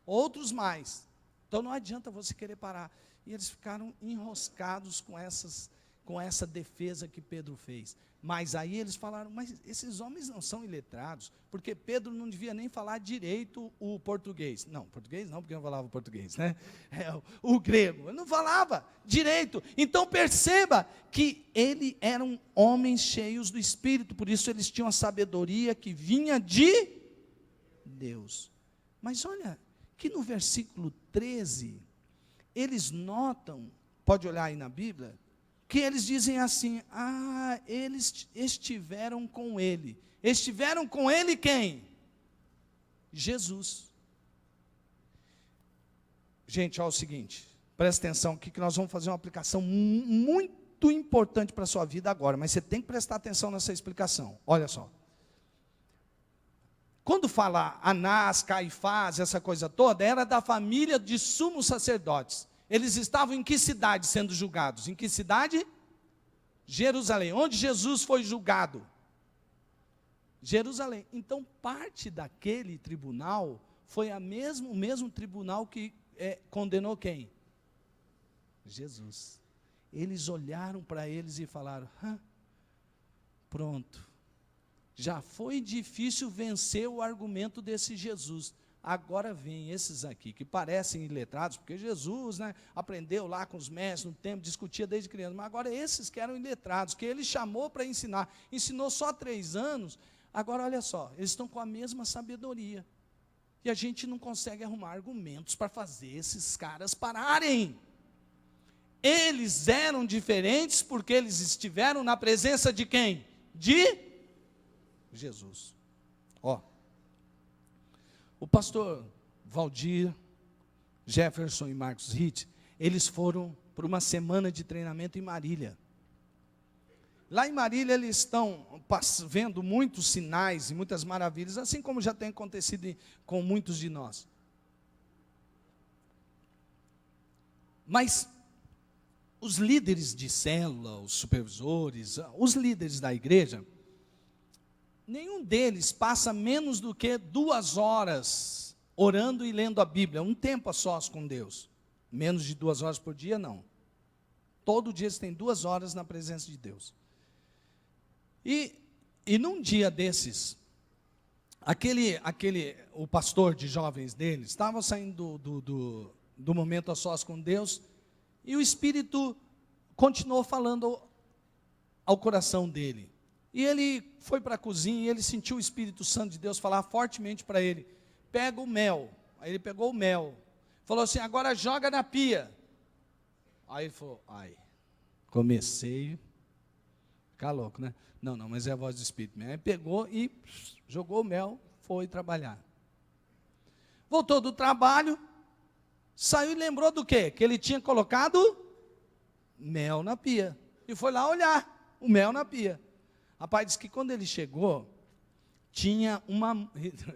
outros mais. Então não adianta você querer parar. E eles ficaram enroscados com essa defesa que Pedro fez. Mas aí eles falaram, mas esses homens não são iletrados, porque Pedro não devia nem falar direito o português. Não, português não, porque não falava português, né? O grego, ele não falava direito. Então perceba que eles eram homens cheios do Espírito, por isso eles tinham a sabedoria que vinha de Deus. Mas olha, que no versículo 13, eles notam, pode olhar aí na Bíblia, que eles dizem assim, eles estiveram com ele. Estiveram com ele quem? Jesus. Gente, olha o seguinte, presta atenção aqui que nós vamos fazer uma aplicação muito importante para a sua vida agora, mas você tem que prestar atenção nessa explicação. Olha só. Quando fala Anás, Caifás, essa coisa toda, era da família de sumos sacerdotes. Eles estavam em que cidade sendo julgados? Em que cidade? Jerusalém. Onde Jesus foi julgado? Jerusalém. Então, parte daquele tribunal foi o mesmo tribunal que condenou quem? Jesus. Eles olharam para eles e falaram, pronto. Já foi difícil vencer o argumento desse Jesus. Agora vem esses aqui, que parecem iletrados, porque Jesus, aprendeu lá com os mestres no tempo, discutia desde criança, mas agora esses que eram iletrados, que ele chamou para ensinar, ensinou só 3 anos, agora olha só, eles estão com a mesma sabedoria, e a gente não consegue arrumar argumentos para fazer esses caras pararem. Eles eram diferentes porque eles estiveram na presença de quem? De Jesus. O pastor Valdir, Jefferson e Marcos Ritt, eles foram para uma semana de treinamento em Marília. Lá em Marília eles estão vendo muitos sinais e muitas maravilhas, assim como já tem acontecido com muitos de nós. Mas os líderes de célula, os supervisores, os líderes da igreja, nenhum deles passa menos do que 2 horas orando e lendo a Bíblia, um tempo a sós com Deus. Menos de 2 horas por dia, não. Todo dia eles têm 2 horas na presença de Deus. E num dia desses, o pastor de jovens deles, estava saindo do momento a sós com Deus, e o Espírito continuou falando ao coração dele. E ele foi para a cozinha e ele sentiu o Espírito Santo de Deus falar fortemente para ele, pega o mel. Aí ele pegou o mel, falou assim, agora joga na pia. Aí ele falou, comecei, ficar louco, né? Não, mas é a voz do Espírito. Aí pegou e jogou o mel, foi trabalhar. Voltou do trabalho, saiu e lembrou do quê? Que ele tinha colocado mel na pia. E foi lá olhar o mel na pia. Rapaz, disse que quando ele chegou, tinha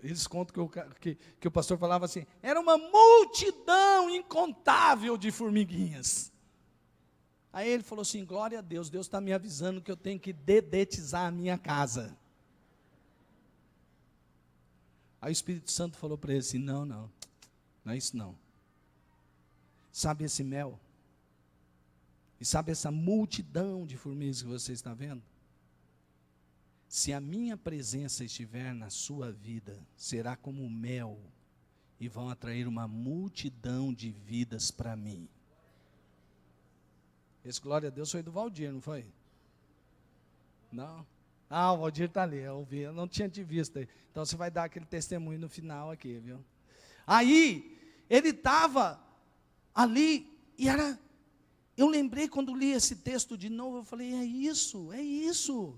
eles contam que o pastor falava assim, era uma multidão incontável de formiguinhas. Aí ele falou assim, glória a Deus, Deus está me avisando que eu tenho que dedetizar a minha casa. Aí o Espírito Santo falou para ele assim, não é isso não. Sabe esse mel? E sabe essa multidão de formigas que você está vendo? Se a minha presença estiver na sua vida, será como mel, e vão atrair uma multidão de vidas para mim. Esse glória a Deus foi do Valdir, não foi? Não? O Valdir está ali, eu não tinha te visto aí. Então você vai dar aquele testemunho no final aqui, viu? Aí, ele estava ali, e eu lembrei quando li esse texto de novo, eu falei, é isso.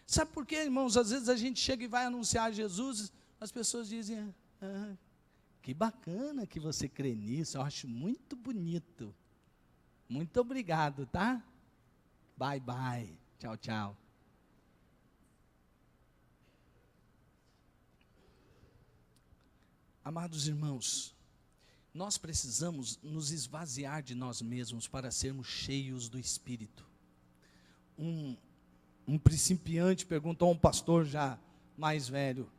Sabe por quê, irmãos? Às vezes a gente chega e vai anunciar Jesus, as pessoas dizem, que bacana que você crê nisso, eu acho muito bonito. Muito obrigado, tá? Bye, bye. Tchau, tchau. Amados irmãos, nós precisamos nos esvaziar de nós mesmos para sermos cheios do Espírito. Um principiante perguntou a um pastor já mais velho,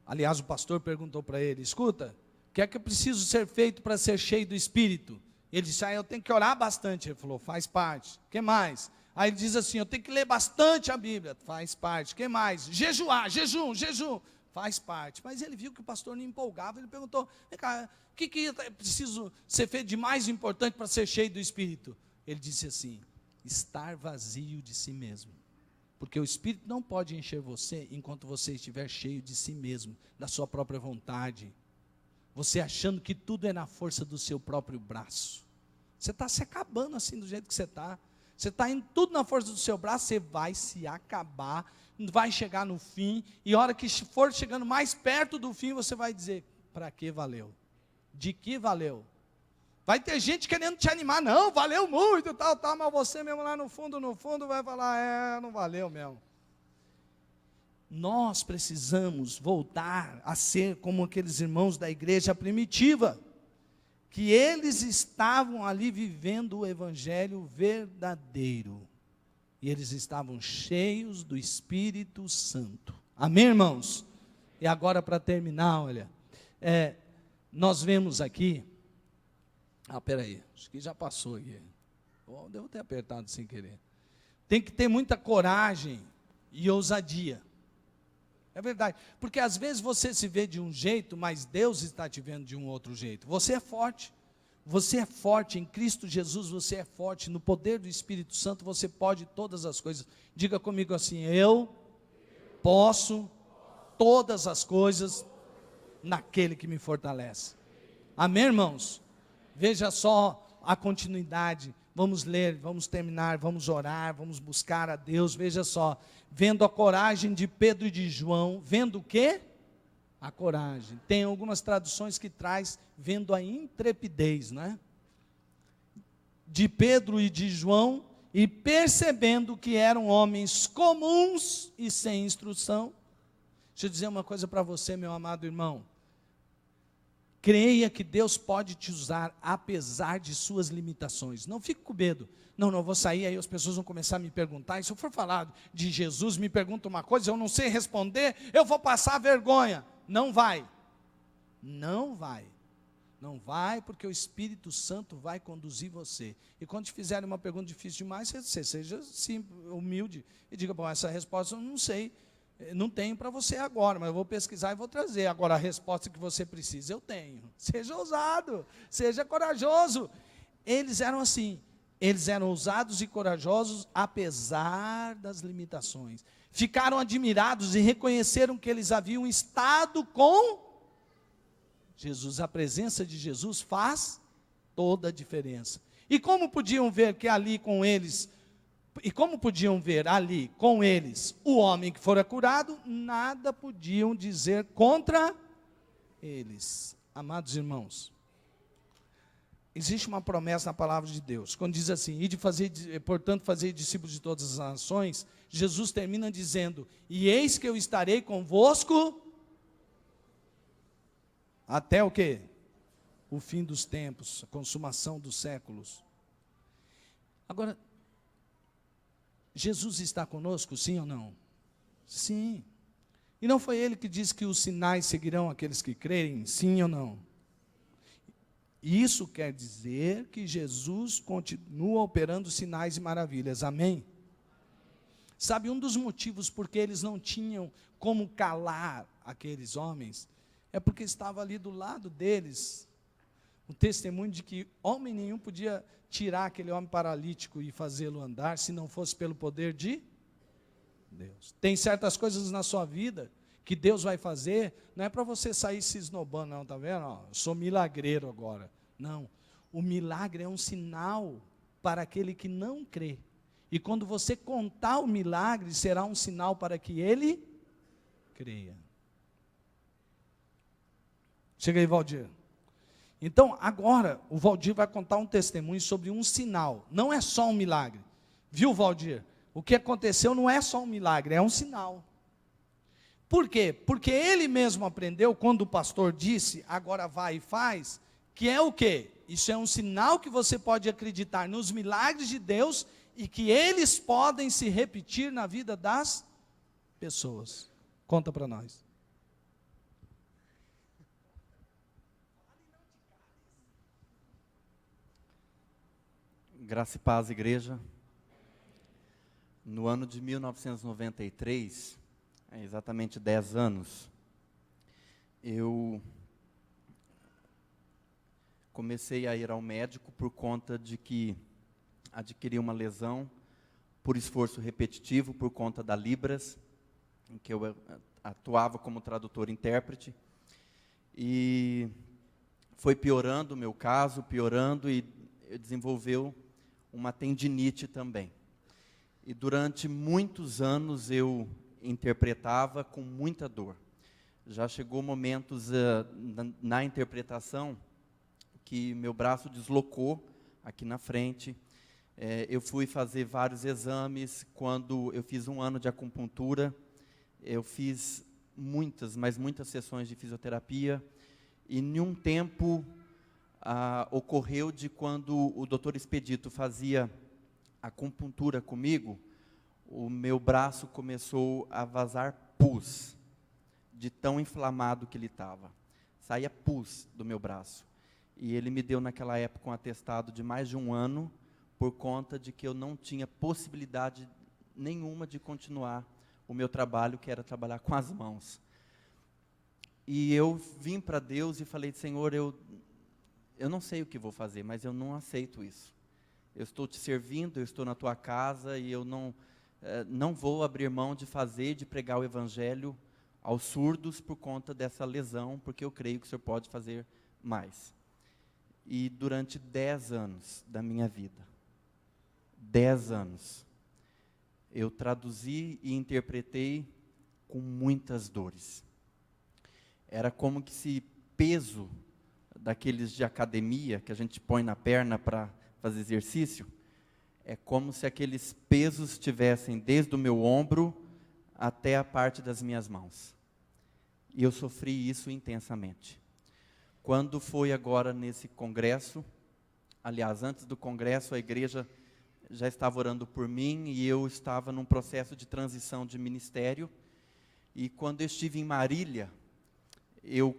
aliás o pastor perguntou para ele, escuta, O que é que eu preciso ser feito para ser cheio do Espírito? Ele disse, eu tenho que orar bastante. Ele falou, faz parte. O que mais? Aí ele diz assim, eu tenho que ler bastante a Bíblia. Faz parte. O que mais? Jejuar, jejum. Faz parte. Mas ele viu que o pastor não empolgava, ele perguntou, vem cá, o que é preciso ser feito de mais importante para ser cheio do Espírito? Ele disse assim, estar vazio de si mesmo. Porque o Espírito não pode encher você enquanto você estiver cheio de si mesmo, da sua própria vontade. Você achando que tudo é na força do seu próprio braço. Você está se acabando assim do jeito que você está. Você está indo tudo na força do seu braço, você vai se acabar, vai chegar no fim, e a hora que for chegando mais perto do fim, você vai dizer, para que valeu? De que valeu? Vai ter gente querendo te animar, não, valeu muito, tal, mas você mesmo lá no fundo vai falar, não valeu mesmo. Nós precisamos voltar a ser como aqueles irmãos da igreja primitiva, que eles estavam ali vivendo o evangelho verdadeiro, e eles estavam cheios do Espírito Santo, amém, irmãos? E agora, para terminar, olha, nós vemos aqui, peraí, acho que já passou aqui, devo ter apertado sem querer, tem que ter muita coragem e ousadia, é verdade, porque às vezes você se vê de um jeito, mas Deus está te vendo de um outro jeito. Você é forte em Cristo Jesus, você é forte, no poder do Espírito Santo, você pode todas as coisas. Diga comigo assim, eu posso todas as coisas naquele que me fortalece. Amém, irmãos? Veja só a continuidade. Vamos ler, vamos terminar, vamos orar, vamos buscar a Deus. Veja só, vendo a coragem de Pedro e de João, vendo o quê? A coragem. Tem algumas traduções que traz, vendo a intrepidez, né? De Pedro e de João, e percebendo que eram homens comuns e sem instrução. Deixa eu dizer uma coisa para você, meu amado irmão. Creia que Deus pode te usar, apesar de suas limitações. Não fique com medo. Não vou sair, aí as pessoas vão começar a me perguntar. E se eu for falar de Jesus, me pergunta uma coisa, eu não sei responder, eu vou passar vergonha. Não vai. Não vai, porque o Espírito Santo vai conduzir você. E quando te fizerem uma pergunta difícil demais, você seja simples, humilde, e diga, bom, essa resposta eu não sei, não tenho para você agora, mas eu vou pesquisar e vou trazer. Agora, a resposta que você precisa, eu tenho. Seja ousado, seja corajoso. Eles eram assim, eles eram ousados e corajosos, apesar das limitações. Ficaram admirados e reconheceram que eles haviam estado com Jesus. A presença de Jesus faz toda a diferença. E como podiam ver ali com eles o homem que fora curado, nada podiam dizer contra eles. Amados irmãos, existe uma promessa na palavra de Deus, quando diz assim, portanto fazer discípulos de todas as nações, Jesus termina dizendo, e eis que eu estarei convosco, até o quê? O fim dos tempos, a consumação dos séculos. Agora, Jesus está conosco, sim ou não? Sim. E não foi ele que disse que os sinais seguirão aqueles que crerem, sim ou não? Isso quer dizer que Jesus continua operando sinais e maravilhas, amém? Sabe, um dos motivos porque eles não tinham como calar aqueles homens, é porque estava ali do lado deles, o testemunho de que homem nenhum podia tirar aquele homem paralítico e fazê-lo andar, se não fosse pelo poder de Deus. Tem certas coisas na sua vida que Deus vai fazer, não é para você sair se esnobando, não, tá vendo? Eu sou milagreiro agora. Não, o milagre é um sinal para aquele que não crê. E quando você contar o milagre, será um sinal para que ele creia. Chega aí, Valdir. Então, agora, o Valdir vai contar um testemunho sobre um sinal. Não é só um milagre. Viu, Valdir? O que aconteceu não é só um milagre, é um sinal. Por quê? Porque ele mesmo aprendeu, quando o pastor disse, agora vai e faz, que é o quê? Isso é um sinal que você pode acreditar nos milagres de Deus e que eles podem se repetir na vida das pessoas. Conta para nós. Graça e paz, igreja. No ano de 1993, há exatamente 10 anos, eu comecei a ir ao médico por conta de que adquiri uma lesão por esforço repetitivo, por conta da Libras, em que eu atuava como tradutor e intérprete, e foi piorando o meu caso, e desenvolveu uma tendinite também. E durante muitos anos eu interpretava com muita dor. Já chegou momentos na interpretação que meu braço deslocou aqui na frente. Eu fui fazer vários exames. Quando eu fiz 1 ano de acupuntura, eu fiz muitas sessões de fisioterapia. E em um tempo ocorreu de quando o Dr. Expedito fazia acupuntura comigo, o meu braço começou a vazar pus, de tão inflamado que ele estava. Saía pus do meu braço. E ele me deu naquela época um atestado de mais de 1 ano, por conta de que eu não tinha possibilidade nenhuma de continuar o meu trabalho, que era trabalhar com as mãos. E eu vim para Deus e falei: Senhor, eu não sei o que vou fazer, mas eu não aceito isso. Eu estou te servindo, eu estou na tua casa e eu não vou abrir mão de fazer, de pregar o evangelho aos surdos por conta dessa lesão, porque eu creio que o Senhor pode fazer mais. E durante 10 anos da minha vida, 10 anos, eu traduzi e interpretei com muitas dores. Era como que esse peso daqueles de academia, que a gente põe na perna para fazer exercício, é como se aqueles pesos estivessem desde o meu ombro até a parte das minhas mãos. E eu sofri isso intensamente. Quando foi agora nesse congresso, aliás, antes do congresso, a igreja já estava orando por mim e eu estava num processo de transição de ministério. E quando eu estive em Marília, eu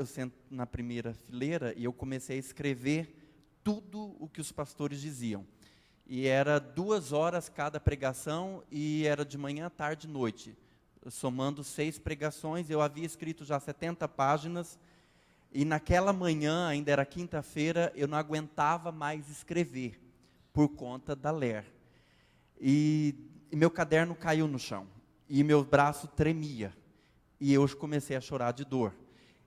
sento na primeira fileira e eu comecei a escrever tudo o que os pastores diziam. E era 2 horas cada pregação, e era de manhã, tarde e noite. Somando 6 pregações, eu havia escrito já 70 páginas, e naquela manhã, ainda era quinta-feira, eu não aguentava mais escrever, por conta da ler. E meu caderno caiu no chão, e meu braço tremia, e eu comecei a chorar de dor.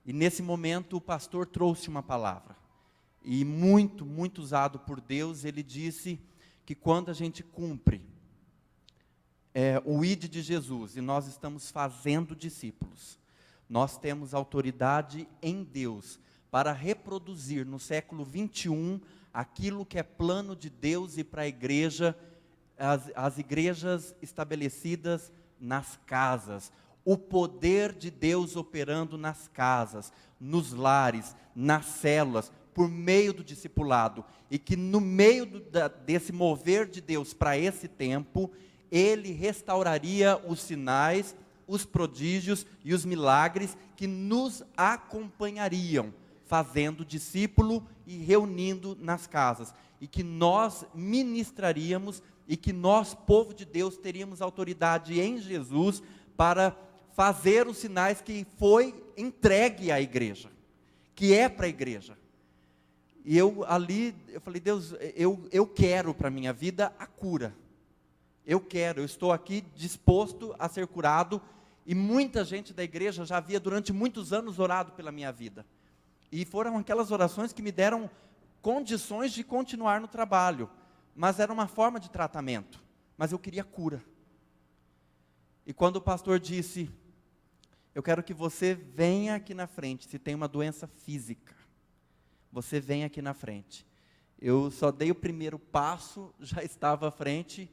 E nesse momento o pastor trouxe uma palavra, e muito usado por Deus. Ele disse que quando a gente cumpre o ID de Jesus, e nós estamos fazendo discípulos, nós temos autoridade em Deus para reproduzir no século 21 aquilo que é plano de Deus e para a igreja, as igrejas estabelecidas nas casas, o poder de Deus operando nas casas, nos lares, nas células, por meio do discipulado, e que no meio desse mover de Deus para esse tempo, Ele restauraria os sinais, os prodígios e os milagres que nos acompanhariam, fazendo discípulo e reunindo nas casas, e que nós ministraríamos, e que nós, povo de Deus, teríamos autoridade em Jesus para fazer os sinais que foi entregue à igreja, que é para a igreja. E eu falei: Deus, eu quero para a minha vida a cura. Eu estou aqui disposto a ser curado. E muita gente da igreja já havia durante muitos anos orado pela minha vida. E foram aquelas orações que me deram condições de continuar no trabalho. Mas era uma forma de tratamento. Mas eu queria cura. E quando o pastor disse: eu quero que você venha aqui na frente, se tem uma doença física, você vem aqui na frente. Eu só dei o primeiro passo, já estava à frente,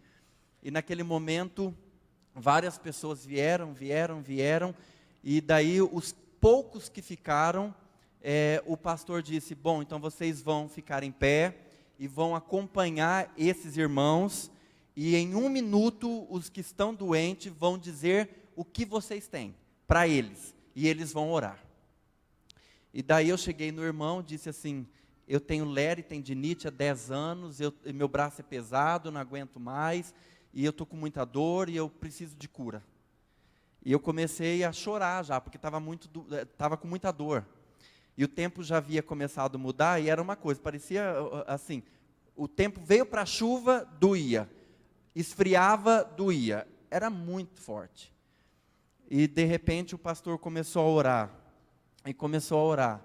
e naquele momento, várias pessoas vieram, e daí os poucos que ficaram, o pastor disse: bom, então vocês vão ficar em pé, e vão acompanhar esses irmãos, e em 1 minuto, os que estão doentes vão dizer o que vocês têm, para eles, e eles vão orar. E daí eu cheguei no irmão, disse assim: eu tenho ler e tendinite há 10 anos, meu braço é pesado, não aguento mais, e eu estou com muita dor e eu preciso de cura. E eu comecei a chorar já, porque estava com muita dor. E o tempo já havia começado a mudar, e era uma coisa, parecia assim, o tempo veio para a chuva, doía. Esfriava, doía. Era muito forte. E de repente o pastor começou a orar. E começou a orar.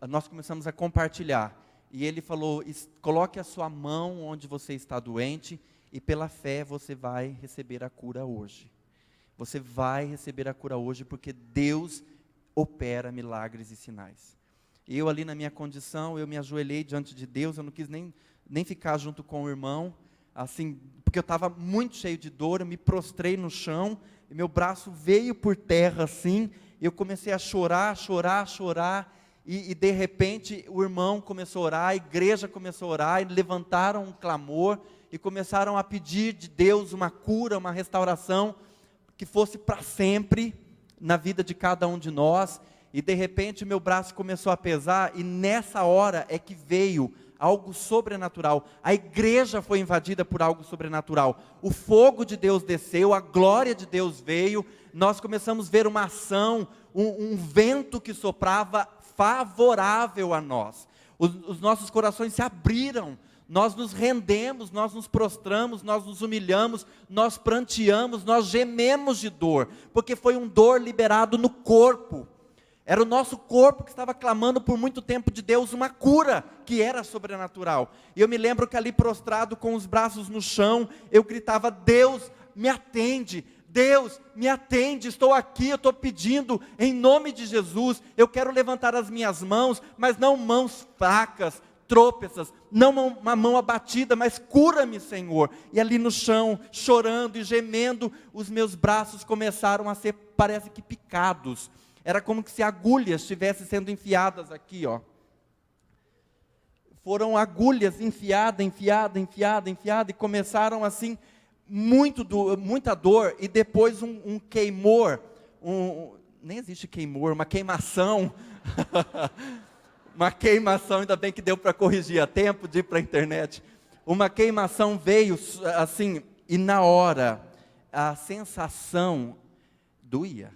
Nós começamos a compartilhar. E ele falou, coloque a sua mão onde você está doente, e pela fé você vai receber a cura hoje. Você vai receber a cura hoje, porque Deus opera milagres e sinais. E eu ali na minha condição, eu me ajoelhei diante de Deus, eu não quis nem ficar junto com o irmão, assim, porque eu estava muito cheio de dor, eu me prostrei no chão, e meu braço veio por terra assim, e eu comecei a chorar, e de repente o irmão começou a orar, a igreja começou a orar, e levantaram um clamor, e começaram a pedir de Deus uma cura, uma restauração, que fosse para sempre, na vida de cada um de nós, e de repente meu braço começou a pesar, e nessa hora é que veio algo sobrenatural. A igreja foi invadida por algo sobrenatural. O fogo de Deus desceu, a glória de Deus veio, nós começamos a ver uma ação, um vento que soprava favorável a nós. Os nossos corações se abriram, nós nos rendemos, nós nos prostramos, nós nos humilhamos, nós pranteamos, nós gememos de dor, porque foi um dor liberado no corpo. Era o nosso corpo que estava clamando por muito tempo de Deus uma cura, que era sobrenatural. E eu me lembro que ali prostrado com os braços no chão, eu gritava, Deus me atende, Deus me atende, estou aqui, eu estou pedindo em nome de Jesus, eu quero levantar as minhas mãos, mas não mãos fracas, trôpecas, não uma mão abatida, mas cura-me, Senhor. E ali no chão, chorando e gemendo, os meus braços começaram a ser, parece que picados. Era como se agulhas estivessem sendo enfiadas aqui, ó. Foram agulhas enfiadas, e começaram assim, muita dor, e depois um queimor, nem existe queimor, uma queimação, uma queimação, ainda bem que deu para corrigir a tempo de ir para a internet. Uma queimação veio assim, e na hora, a sensação doía.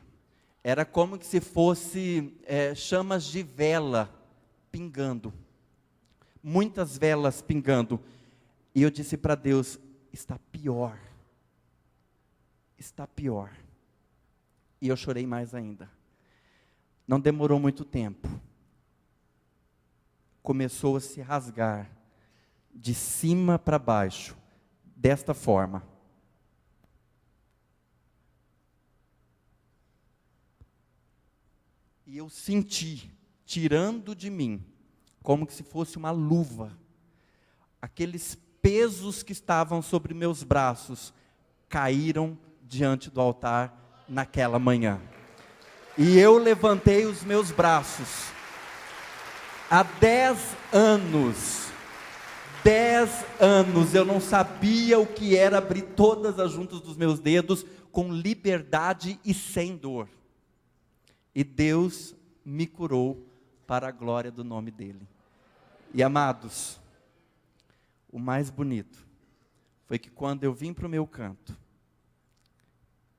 Era como se fosse chamas de vela pingando. Muitas velas pingando. E eu disse para Deus, está pior. Está pior. E eu chorei mais ainda. Não demorou muito tempo. Começou a se rasgar de cima para baixo, desta forma. E eu senti, tirando de mim, como se fosse uma luva, aqueles pesos que estavam sobre meus braços, caíram diante do altar naquela manhã. E eu levantei os meus braços. Há 10 anos eu não sabia o que era abrir todas as juntas dos meus dedos com liberdade e sem dor. E Deus me curou para a glória do nome dEle. E amados, o mais bonito foi que quando eu vim para o meu canto,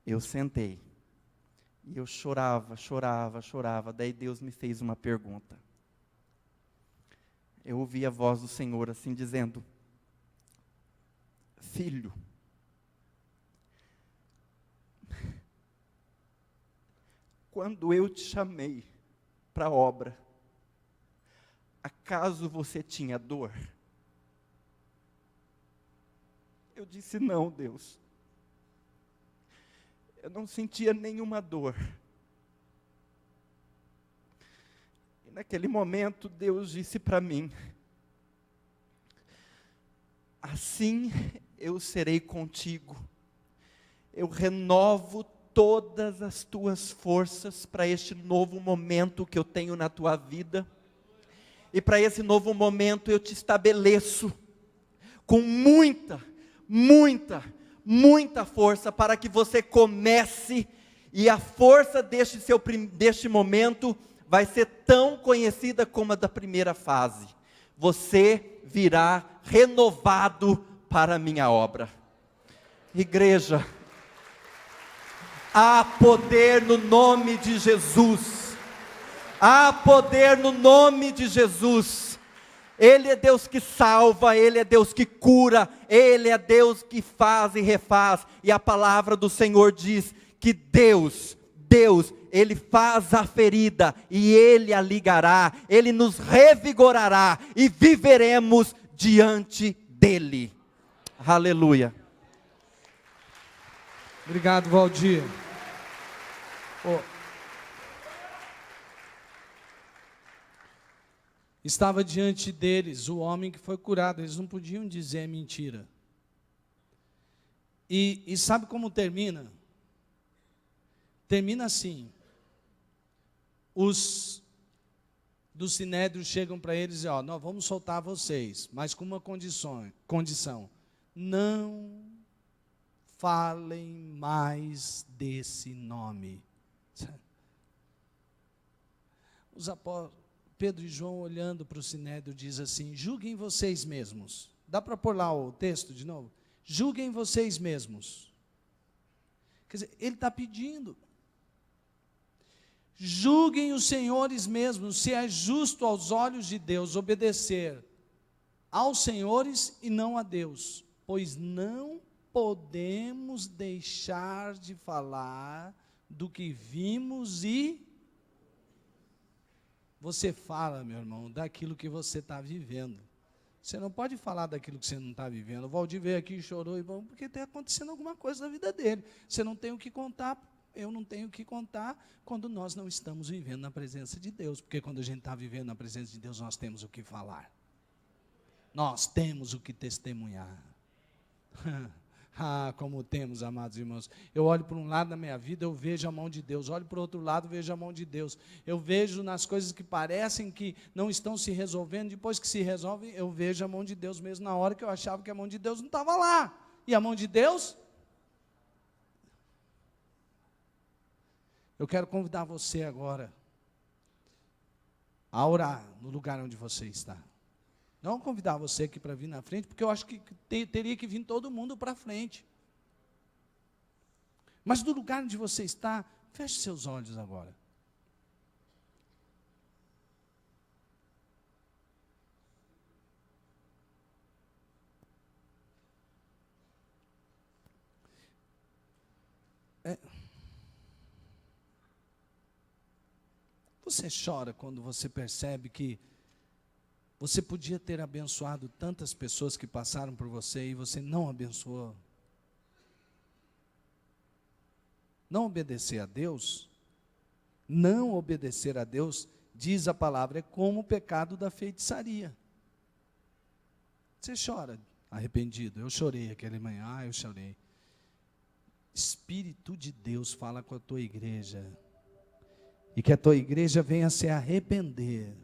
eu sentei, e eu chorava, daí Deus me fez uma pergunta. Eu ouvi a voz do Senhor assim dizendo, filho, quando eu te chamei para a obra, acaso você tinha dor? Eu disse, não, Deus. Eu não sentia nenhuma dor. E naquele momento Deus disse para mim, assim eu serei contigo. Eu renovo todas as tuas forças para este novo momento que eu tenho na tua vida. E para esse novo momento eu te estabeleço com muita força para que você comece, e a força deste momento vai ser tão conhecida como a da primeira fase. Você virá renovado para a minha obra. Igreja, há poder no nome de Jesus. Há poder no nome de Jesus. Ele é Deus que salva, Ele é Deus que cura, Ele é Deus que faz e refaz. E a palavra do Senhor diz que Deus, Ele faz a ferida e Ele a ligará, Ele nos revigorará e viveremos diante dEle. Aleluia. Obrigado, Valdir. Estava diante deles o homem que foi curado, eles não podiam dizer mentira. E sabe como termina? Termina assim: os do Sinédrio chegam para eles e dizem: nós vamos soltar vocês, mas com uma condição: não falem mais desse nome. Os apóstolos Pedro e João, olhando para o Sinédrio, diz assim: julguem vocês mesmos. Dá para pôr lá o texto de novo? Julguem vocês mesmos. Quer dizer, ele está pedindo. Julguem os senhores mesmos, se é justo aos olhos de Deus obedecer aos senhores e não a Deus. Pois não podemos deixar de falar do que vimos e... Você fala, meu irmão, daquilo que você está vivendo. Você não pode falar daquilo que você não está vivendo. O Valdir veio aqui e chorou, porque está acontecendo alguma coisa na vida dele. Você não tem o que contar, eu não tenho o que contar, quando nós não estamos vivendo na presença de Deus. Porque quando a gente está vivendo na presença de Deus, nós temos o que falar. Nós temos o que testemunhar. Ah, como temos, amados irmãos. Eu olho para um lado da minha vida, eu vejo a mão de Deus. Olho para o outro lado, vejo a mão de Deus. Eu vejo nas coisas que parecem que não estão se resolvendo. Depois que se resolvem, eu vejo a mão de Deus mesmo na hora que eu achava que a mão de Deus não estava lá. E a mão de Deus? Eu quero convidar você agora a orar no lugar onde você está. Não convidar você aqui para vir na frente, porque eu acho que teria que vir todo mundo para frente. Mas do lugar onde você está, feche seus olhos agora. Você chora quando você percebe que você podia ter abençoado tantas pessoas que passaram por você e você não abençoou. Não obedecer a Deus, diz a palavra, é como o pecado da feitiçaria. Você chora arrependido. Eu chorei aquela manhã, eu chorei. Espírito de Deus fala com a tua igreja. E que a tua igreja venha se arrepender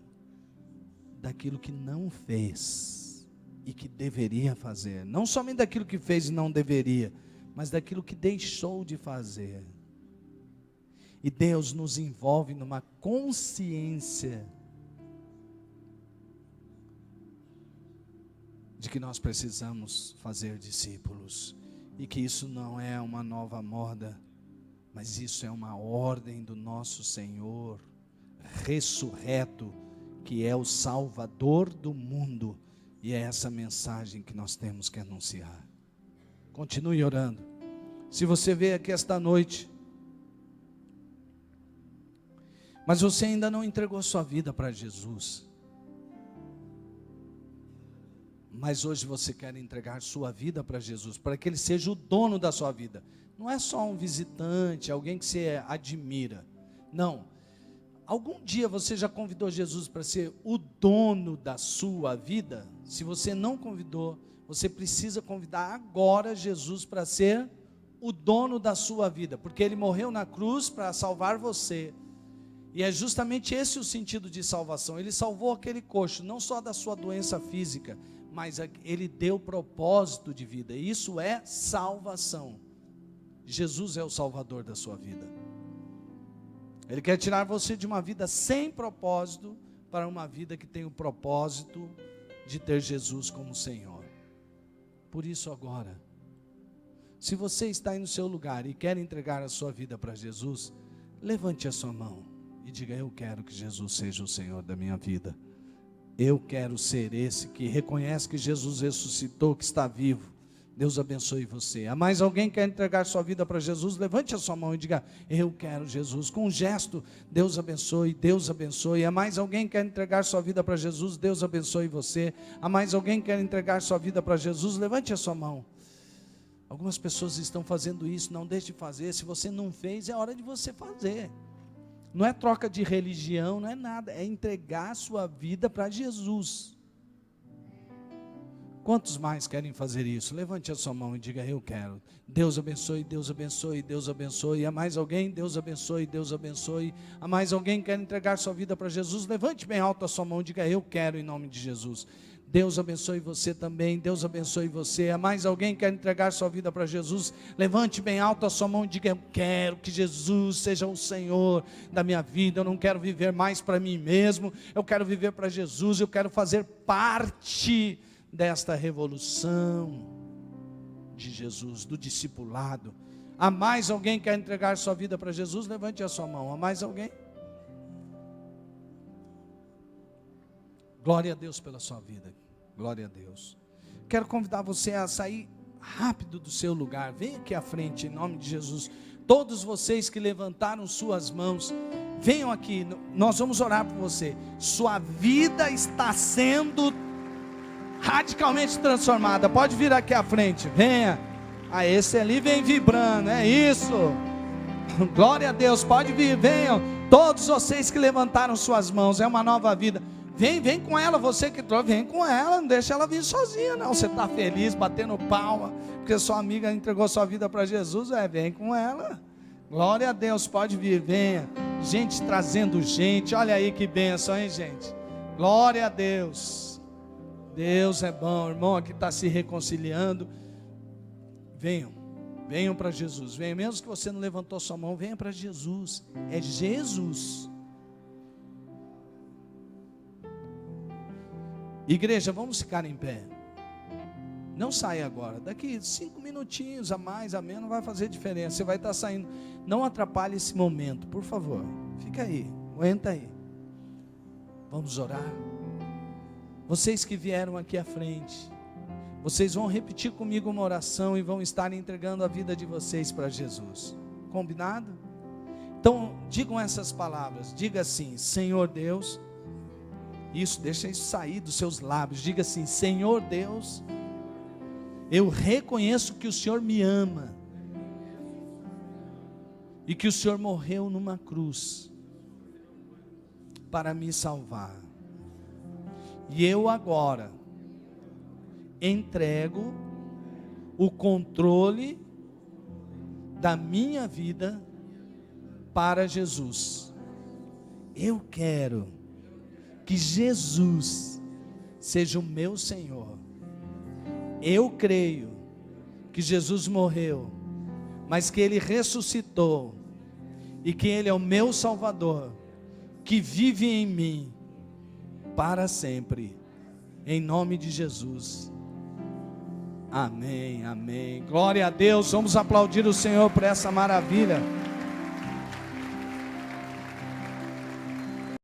daquilo que não fez e que deveria fazer. Não somente daquilo que fez e não deveria, mas daquilo que deixou de fazer. E Deus nos envolve numa consciência de que nós precisamos fazer discípulos. E que isso não é uma nova moda, mas isso é uma ordem do nosso Senhor ressurreto, que é o Salvador do mundo, e é essa mensagem que nós temos que anunciar. Continue orando. Se você veio aqui esta noite, mas você ainda não entregou sua vida para Jesus, mas hoje você quer entregar sua vida para Jesus, para que Ele seja o dono da sua vida. Não é só um visitante, alguém que você admira. Não. Algum dia você já convidou Jesus para ser o dono da sua vida? Se você não convidou, você precisa convidar agora Jesus para ser o dono da sua vida, porque Ele morreu na cruz para salvar você. E é justamente esse o sentido de salvação. Ele salvou aquele coxo, não só da sua doença física, mas Ele deu propósito de vida. E isso é salvação. Jesus é o Salvador da sua vida. Ele quer tirar você de uma vida sem propósito para uma vida que tem o propósito de ter Jesus como Senhor. Por isso agora, se você está aí no seu lugar e quer entregar a sua vida para Jesus, levante a sua mão e diga: eu quero que Jesus seja o Senhor da minha vida. Eu quero ser esse que reconhece que Jesus ressuscitou, que está vivo. Deus abençoe você. Há mais alguém que quer entregar sua vida para Jesus? Levante a sua mão e diga: eu quero Jesus. Com um gesto, Deus abençoe, Deus abençoe. Há mais alguém que quer entregar sua vida para Jesus? Deus abençoe você. Há mais alguém que quer entregar sua vida para Jesus? Levante a sua mão. Algumas pessoas estão fazendo isso, não deixe de fazer. Se você não fez, é hora de você fazer. Não é troca de religião, não é nada, é entregar sua vida para Jesus. Quantos mais querem fazer isso? Levante a sua mão e diga: eu quero. Deus abençoe, Deus abençoe, Deus abençoe. Há mais alguém? Deus abençoe, Deus abençoe. Há mais alguém que quer entregar sua vida para Jesus? Levante bem alto a sua mão e diga: eu quero, em nome de Jesus. Deus abençoe você também, Deus abençoe você. Há mais alguém que quer entregar sua vida para Jesus? Levante bem alto a sua mão e diga: eu quero que Jesus seja o Senhor da minha vida. Eu não quero viver mais para mim mesmo, eu quero viver para Jesus, eu quero fazer parte desta revolução de Jesus, do discipulado. Há mais alguém que quer entregar sua vida para Jesus? Levante a sua mão. Há mais alguém? Glória a Deus pela sua vida. Glória a Deus. Quero convidar você a sair rápido do seu lugar. Vem aqui à frente, em nome de Jesus. Todos vocês que levantaram suas mãos, venham aqui. Nós vamos orar por você. Sua vida está sendo radicalmente transformada. Pode vir aqui à frente, venha. Esse ali vem vibrando, é isso. Glória a Deus, pode vir, venham. Todos vocês que levantaram suas mãos, é uma nova vida. Vem com ela, você que trouxe, vem com ela, não deixa ela vir sozinha não. Você está feliz, batendo palma, porque sua amiga entregou sua vida para Jesus, vem com ela. Glória a Deus, pode vir, venha. Gente trazendo gente, olha aí que bênção, hein, gente. Glória a Deus. Deus é bom, irmão, aqui está se reconciliando. Venham para Jesus, venham, mesmo que você não levantou sua mão, venha para Jesus, é Jesus. Igreja, vamos ficar em pé, não saia agora, daqui 5 minutinhos, a mais, a menos, não vai fazer diferença, você vai estar saindo, não atrapalhe esse momento, por favor, fica aí, aguenta aí, vamos orar. Vocês que vieram aqui à frente, vocês vão repetir comigo uma oração e vão estar entregando a vida de vocês para Jesus. Combinado? Então, digam essas palavras. Diga assim: Senhor Deus. Isso, deixa isso sair dos seus lábios. Diga assim: Senhor Deus, eu reconheço que o Senhor me ama e que o Senhor morreu numa cruz para me salvar. E eu agora entrego o controle da minha vida para Jesus. Eu quero que Jesus seja o meu Senhor. Eu creio que Jesus morreu, mas que Ele ressuscitou e que Ele é o meu Salvador, que vive em mim para sempre, em nome de Jesus. Amém, amém. Glória a Deus. Vamos aplaudir o Senhor por essa maravilha.